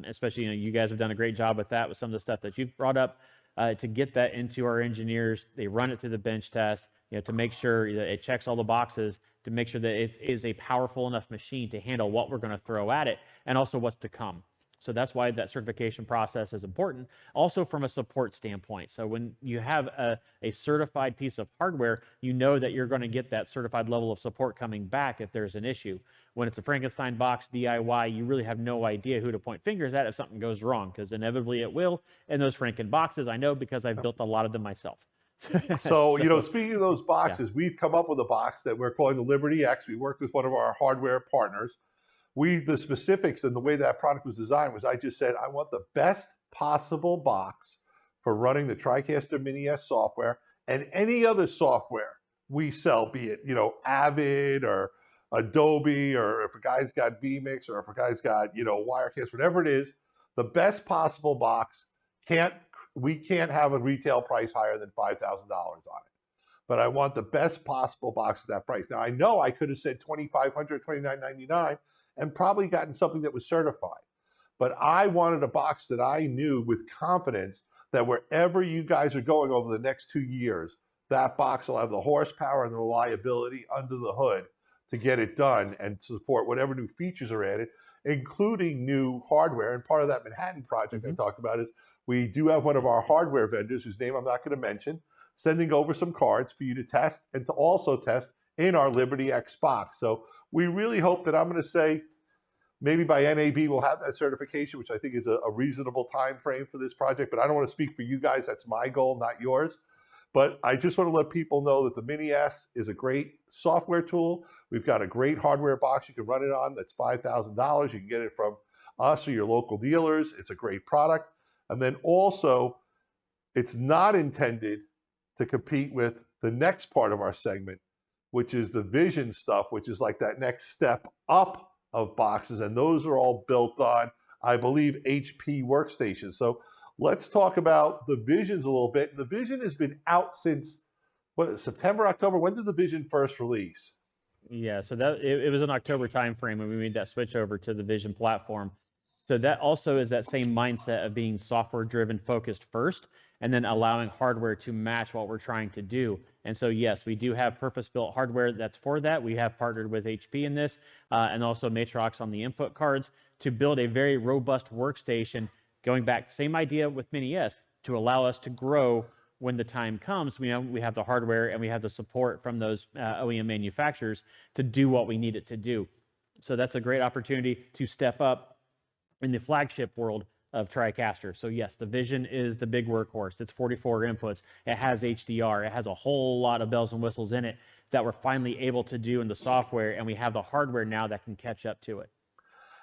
especially, you know, you guys have done a great job with that, with some of the stuff that you've brought up, to get that into our engineers. They run it through the bench test, you know, to make sure that it checks all the boxes, to make sure that it is a powerful enough machine to handle what we're going to throw at it, and also what's to come. So that's why that certification process is important. Also from a support standpoint. So when you have a certified piece of hardware, you know that you're going to get that certified level of support coming back if there's an issue. When it's a Frankenstein box DIY, you really have no idea who to point fingers at if something goes wrong, because inevitably it will. And those Franken boxes, I know because I've built a lot of them myself. So, you know, speaking of those boxes, we've come up with a box that we're calling the Liberty X. We worked with one of our hardware partners. The specifics and the way that product was designed was, I just said, I want the best possible box for running the TriCaster Mini S software and any other software we sell, be it, Avid or Adobe, or if a guy's got vMix, or if a guy's got, Wirecast, whatever it is, the best possible box we can't have a retail price higher than $5,000 on it. But I want the best possible box at that price. Now, I know I could have said $2,500, $2,999, and probably gotten something that was certified. But I wanted a box that I knew with confidence that wherever you guys are going over the next 2 years, that box will have the horsepower and the reliability under the hood to get it done and support whatever new features are added, including new hardware. And part of that Manhattan project I talked about is we do have one of our hardware vendors, whose name I'm not going to mention, sending over some cards for you to test and to also test in our Liberty X box. So we really hope that, I'm going to say, maybe by NAB we'll have that certification, which I think is a reasonable time frame for this project. But I don't want to speak for you guys. That's my goal, not yours. But I just want to let people know that the Mini S is a great software tool. We've got a great hardware box you can run it on that's $5,000. You can get it from us or your local dealers. It's a great product. And then also, it's not intended to compete with the next part of our segment, which is the Vision stuff, which is like that next step up of boxes. And those are all built on, I believe, HP workstations. So let's talk about the Visions a little bit. The Vision has been out since, September, October? When did the Vision first release? Yeah, so that it was an October timeframe when we made that switch over to the Vision platform. So that also is that same mindset of being software-driven focused first, and then allowing hardware to match what we're trying to do. And so, yes, we do have purpose-built hardware that's for that. We have partnered with HP in this, and also Matrox on the input cards to build a very robust workstation, going back, same idea with Mini S, to allow us to grow when the time comes. We have the hardware and we have the support from those OEM manufacturers to do what we need it to do. So that's a great opportunity to step up in the flagship world of TriCaster. So yes, the Vision is the big workhorse. It's 44 inputs. It has HDR. It has a whole lot of bells and whistles in it that we're finally able to do in the software, and we have the hardware now that can catch up to it.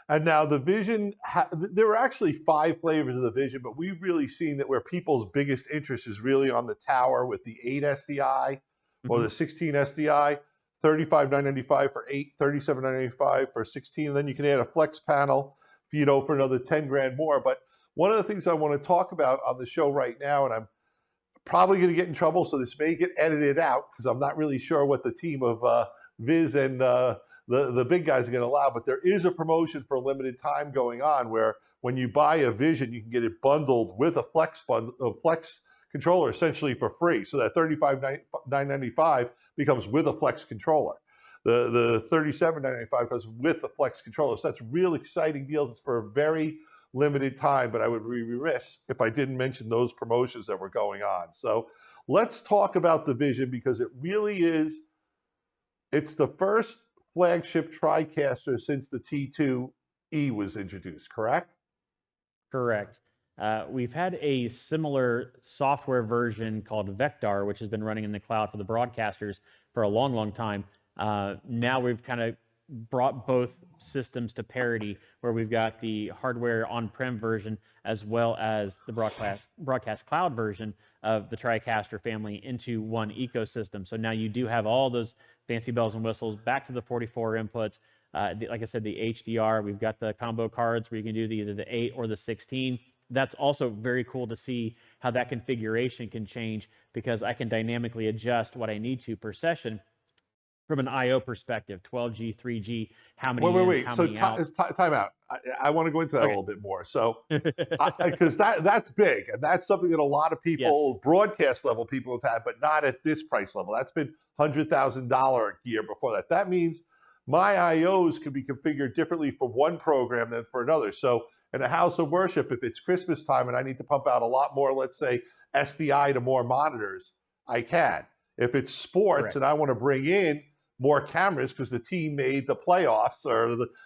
And now the Vision, there were actually 5 flavors of the Vision, but we've really seen that where people's biggest interest is really on the tower with the 8 SDI or the 16 SDI, $35,995 for 8, $37,995 for 16, and then you can add a flex panel, for another 10 grand more. But one of the things I want to talk about on the show right now, and I'm probably going to get in trouble, so this may get edited out because I'm not really sure what the team of Viz and the big guys are going to allow, but there is a promotion for a limited time going on where when you buy a Vision, you can get it bundled with a flex controller essentially for free. So that $35,995 becomes with a flex controller. The $37,995 goes with the flex controller. So that's real exciting deals. It's for a very limited time, but I would be remiss if I didn't mention those promotions that were going on. So let's talk about the Vision, because it really is, it's the first flagship TriCaster since the T2E was introduced, correct? Correct. We've had a similar software version called Vector, which has been running in the cloud for the broadcasters for a long, long time. Now we've kind of brought both systems to parity, where we've got the hardware on-prem version as well as the broadcast cloud version of the TriCaster family into one ecosystem. So now you do have all those fancy bells and whistles back to the 44 inputs. Like I said, the HDR, we've got the combo cards where you can do either the 8 or the 16. That's also very cool to see how that configuration can change, because I can dynamically adjust what I need to per session from an I/O perspective, 12G, 3G, how many wait. how So many outs. time out. I want to go into that a little bit more. So, because that's big, and that's something that a lot of people, broadcast level people have had, but not at this price level. That's been $100,000 gear before that. That means my I/Os can be configured differently for one program than for another. So in a house of worship, if it's Christmas time and I need to pump out a lot more, let's say SDI to more monitors, I can. If it's sports and I want to bring in more cameras because the team made the playoffs,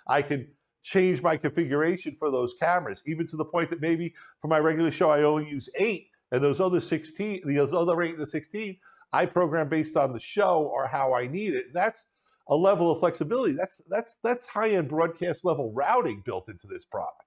I can change my configuration for those cameras, even to the point that maybe for my regular show I only use 8, and those other 16, those other 8 and the 16, I program based on the show or how I need it. And that's a level of flexibility. That's high-end broadcast level routing built into this product.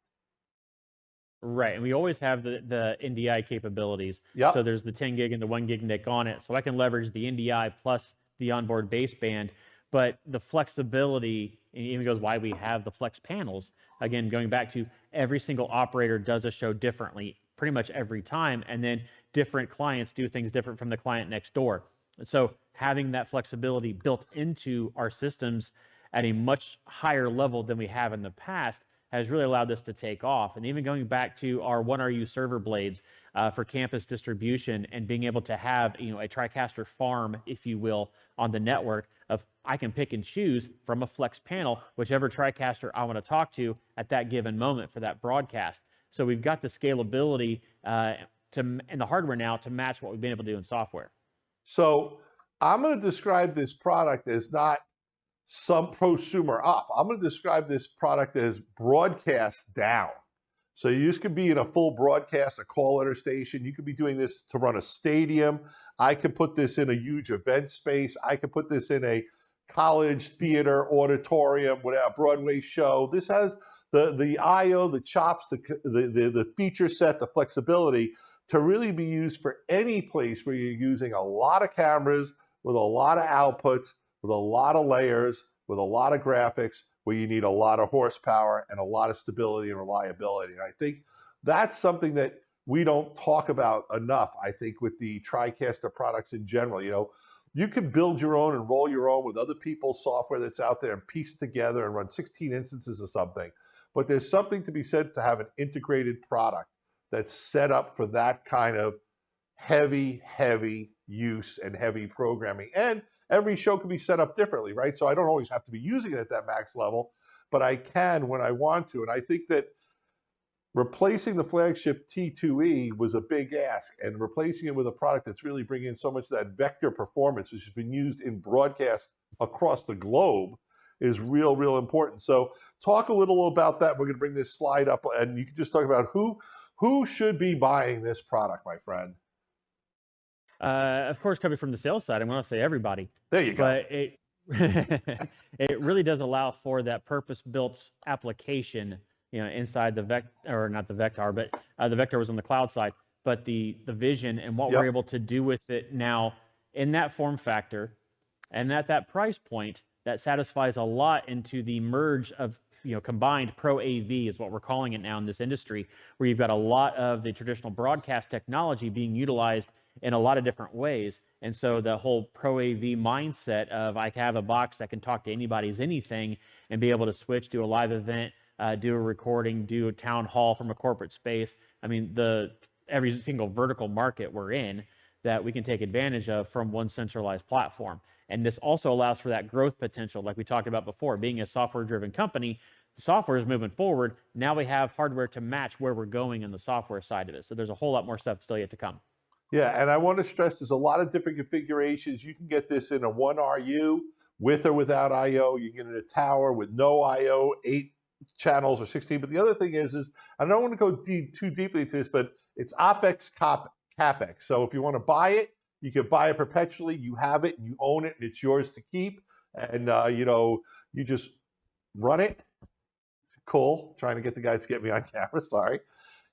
Right, and we always have the NDI capabilities. Yep. So there's the 10 gig and the 1 gig NIC on it, so I can leverage the NDI plus the onboard baseband. But the flexibility, and it even goes why we have the flex panels. Again, going back to every single operator does a show differently, pretty much every time, and then different clients do things different from the client next door. So having that flexibility built into our systems at a much higher level than we have in the past has really allowed this to take off. And even going back to our 1RU server blades for campus distribution and being able to have, a TriCaster farm, if you will, on the network of I can pick and choose from a flex panel, whichever TriCaster I want to talk to at that given moment for that broadcast. So we've got the scalability and the hardware now to match what we've been able to do in software. So I'm going to describe this product as not some prosumer up. I'm going to describe this product as broadcast down. So you could be in a full broadcast, a call letter station. You could be doing this to run a stadium. I could put this in a huge event space. I could put this in a college theater, auditorium, whatever, Broadway show. This has the I/O, the chops, the feature set, the flexibility to really be used for any place where you're using a lot of cameras with a lot of outputs, with a lot of layers, with a lot of graphics, where you need a lot of horsepower and a lot of stability and reliability. And I think that's something that we don't talk about enough, I think, with the TriCaster products in general. You can build your own and roll your own with other people's software that's out there and piece it together and run 16 instances of something. But there's something to be said to have an integrated product that's set up for that kind of heavy use and heavy programming. And every show can be set up differently, right? So I don't always have to be using it at that max level, but I can when I want to. And I think that replacing the flagship T2E was a big ask, and replacing it with a product that's really bringing in so much of that vector performance, which has been used in broadcast across the globe, is real important. So talk a little about that. We're going to bring this slide up, and you can just talk about who should be buying this product, my friend. Of course, coming from the sales side, I'm going to say everybody. There you go. But it really does allow for that purpose-built application, inside the Vector, or not the Vector, but the Vector was on the cloud side. But the Vision and what we're able to do with it now in that form factor and at that price point that satisfies a lot into the merge of combined Pro AV is what we're calling it now in this industry, where you've got a lot of the traditional broadcast technology being utilized in a lot of different ways. And so the whole Pro AV mindset of I have a box that can talk to anybody's anything and be able to switch, do a live event, do a recording, do a town hall from a corporate space. I mean, every single vertical market we're in that we can take advantage of from one centralized platform. And this also allows for that growth potential, like we talked about before. Being a software-driven company, the software is moving forward. Now we have hardware to match where we're going in the software side of it. So there's a whole lot more stuff still yet to come. Yeah, and I want to stress there's a lot of different configurations. You can get this in a 1RU with or without I/O. You can get it in a tower with no I/O, 8 channels or 16. But the other thing is I don't want to go too deeply into this, but it's OpEx, CapEx. So if you want to buy it, you can buy it perpetually. You have it and you own it and it's yours to keep. And, you just run it. Cool. Trying to get the guys to get me on camera. Sorry.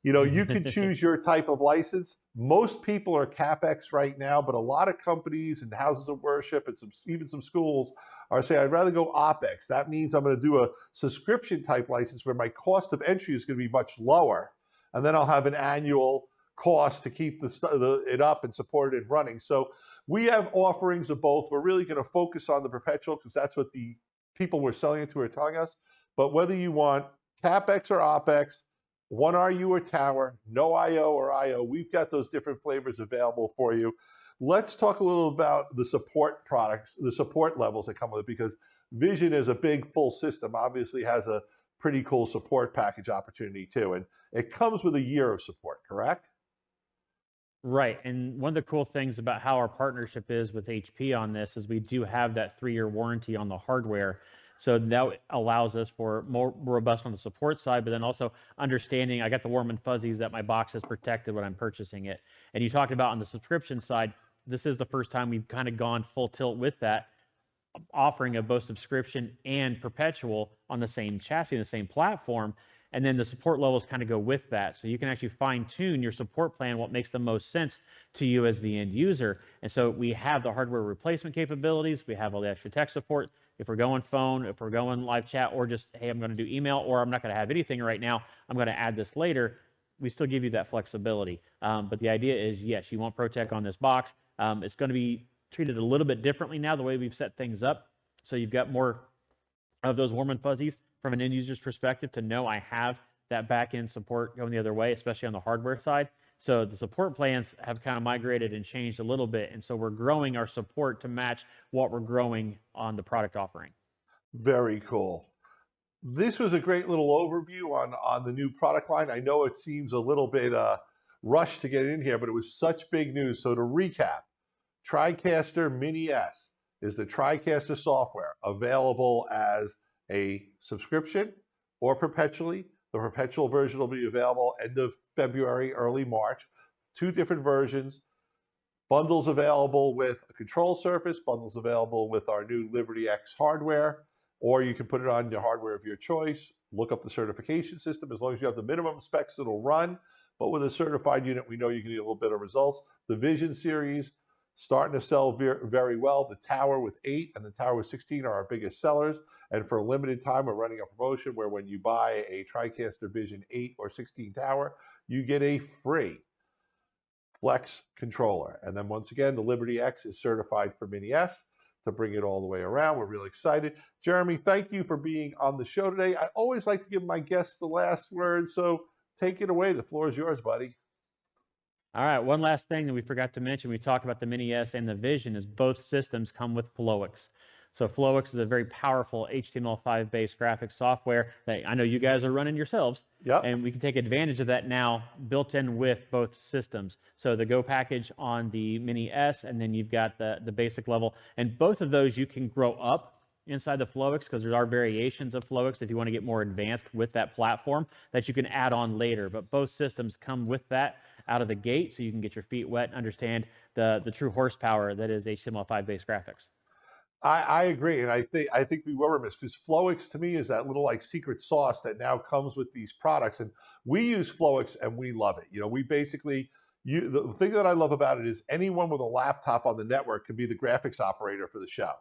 You can choose your type of license. Most people are CapEx right now, but a lot of companies and houses of worship and even some schools are saying, I'd rather go OpEx. That means I'm going to do a subscription type license where my cost of entry is going to be much lower. And then I'll have an annual cost to keep it up and support it and running. So we have offerings of both. We're really going to focus on the perpetual because that's what the people we're selling it to are telling us. But whether you want CapEx or OpEx, 1RU or tower, no I/O or I/O, we've got those different flavors available for you. Let's talk a little about the support products, the support levels that come with it, because Vision is a big full system, obviously has a pretty cool support package opportunity too. And it comes with a year of support, correct? Right. And one of the cool things about how our partnership is with HP on this is we do have that 3-year warranty on the hardware. So that allows us for more robust on the support side, but then also understanding I got the warm and fuzzies that my box is protected when I'm purchasing it. And you talked about on the subscription side, this is the first time we've kind of gone full tilt with that, offering of both subscription and perpetual on the same chassis, the same platform. And then the support levels kind of go with that. So you can actually fine tune your support plan, what makes the most sense to you as the end user. And so we have the hardware replacement capabilities. We have all the extra tech support. If we're going phone, if we're going live chat, or just, hey, I'm going to do email, or I'm not going to have anything right now, I'm going to add this later, we still give you that flexibility. But the idea is, yes, you want ProTech on this box. It's going to be treated a little bit differently now, the way we've set things up. So you've got more of those warm and fuzzies from an end user's perspective to know I have that back end support going the other way, especially on the hardware side. So the support plans have kind of migrated and changed a little bit. And so we're growing our support to match what we're growing on the product offering. Very cool. This was a great little overview on the new product line. I know it seems a little bit rushed to get in here, but it was such big news. So to recap, TriCaster Mini S is the TriCaster software available as a subscription or perpetually. The perpetual version will be available end of February, early March. 2 different versions. Bundles available with a control surface, bundles available with our new Liberty X hardware, or you can put it on your hardware of your choice. Look up the certification system. As long as you have the minimum specs, it'll run. But with a certified unit, we know you can get a little bit of results. The Vision series, starting to sell very well. The Tower with 8 and the Tower with 16 are our biggest sellers. And for a limited time, we're running a promotion where when you buy a TriCaster Vision 8 or 16 Tower, you get a free Flex controller. And then once again, the Liberty X is certified for Mini S to bring it all the way around. We're really excited. Jeremy, thank you for being on the show today. I always like to give my guests the last word, so take it away. The floor is yours, buddy. All right, one last thing that we forgot to mention, we talked about the Mini S and the Vision, is both systems come with Flowix. So Flowix is a very powerful HTML5 based graphics software that I know you guys are running yourselves. Yep. And we can take advantage of that now built in with both systems. So the Go package on the Mini S, and then you've got the basic level. And both of those you can grow up inside the Flowix, because there are variations of Flowix if you want to get more advanced with that platform that you can add on later. But both systems come with that out of the gate, so you can get your feet wet and understand the true horsepower that is HTML5 based graphics. I agree, and I think we were remiss, because Flowix to me is that little like secret sauce that now comes with these products, and we use Flowix and we love it. You know, we basically, the thing that I love about it is anyone with a laptop on the network can be the graphics operator for the show.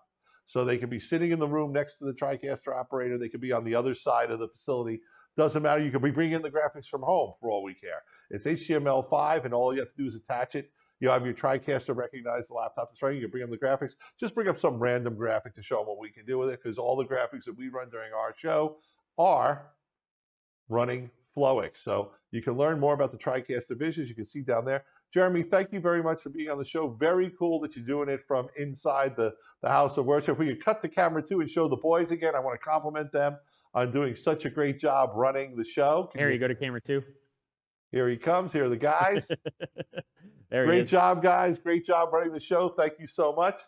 So they can be sitting in the room next to the TriCaster operator. They could be on the other side of the facility. Doesn't matter. You could be bringing in the graphics from home for all we care. It's HTML5, and all you have to do is attach it. You have your TriCaster recognize the laptop that's running. You can bring up the graphics. Just bring up some random graphic to show them what we can do with it, because all the graphics that we run during our show are running Flowix. So you can learn more about the TriCaster Visions. You can see down there. Jeremy, thank you very much for being on the show. Very cool that you're doing it from inside the House of Worship. If we could cut the camera too and show the boys again, I want to compliment them on doing such a great job running the show. Here, you go to camera 2. Here he comes. Here are the guys. Great job, guys. Great job running the show. Thank you so much.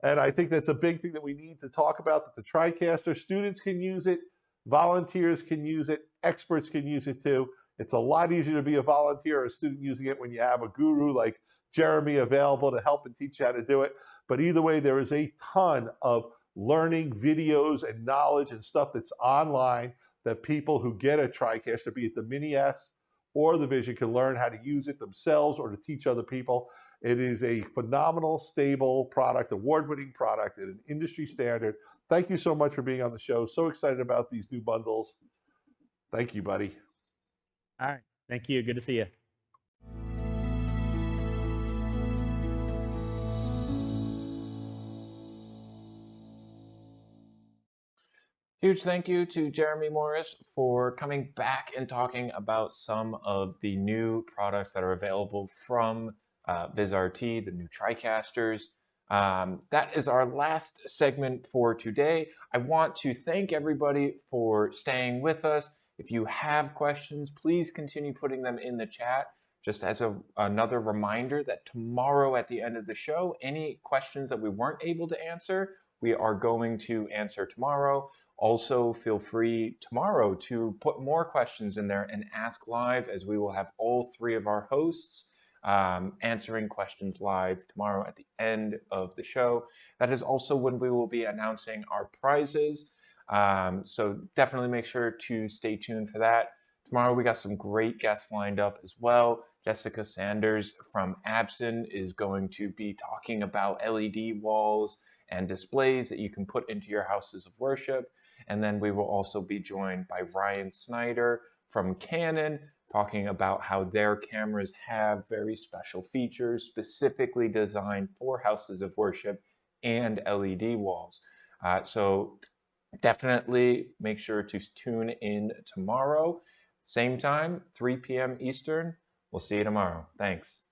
And I think that's a big thing that we need to talk about, that the TriCaster students can use it, volunteers can use it, experts can use it too. It's a lot easier to be a volunteer or a student using it when you have a guru like Jeremy available to help and teach you how to do it. But either way, there is a ton of learning videos and knowledge and stuff that's online that people who get a TriCaster, be it the Mini S or the Vision, can learn how to use it themselves or to teach other people. It is a phenomenal, stable product, award-winning product, and an industry standard. Thank you so much for being on the show. So excited about these new bundles. Thank you, buddy. All right. Thank you. Good to see you. Huge thank you to Jeremy Morris for coming back and talking about some of the new products that are available from Vizrt, the new TriCasters. That is our last segment for today. I want to thank everybody for staying with us. If you have questions, please continue putting them in the chat. Just as another reminder that tomorrow at the end of the show, any questions that we weren't able to answer, we are going to answer tomorrow. Also, feel free tomorrow to put more questions in there and ask live, as we will have all 3 of our hosts answering questions live tomorrow at the end of the show. That is also when we will be announcing our prizes. So definitely make sure to stay tuned for that. Tomorrow we got some great guests lined up as well. Jessica Sanders from Abson is going to be talking about LED walls and displays that you can put into your houses of worship. And then we will also be joined by Ryan Snyder from Canon, talking about how their cameras have very special features specifically designed for houses of worship and LED walls. So definitely make sure to tune in tomorrow. Same time, 3 p.m. Eastern. We'll see you tomorrow. Thanks.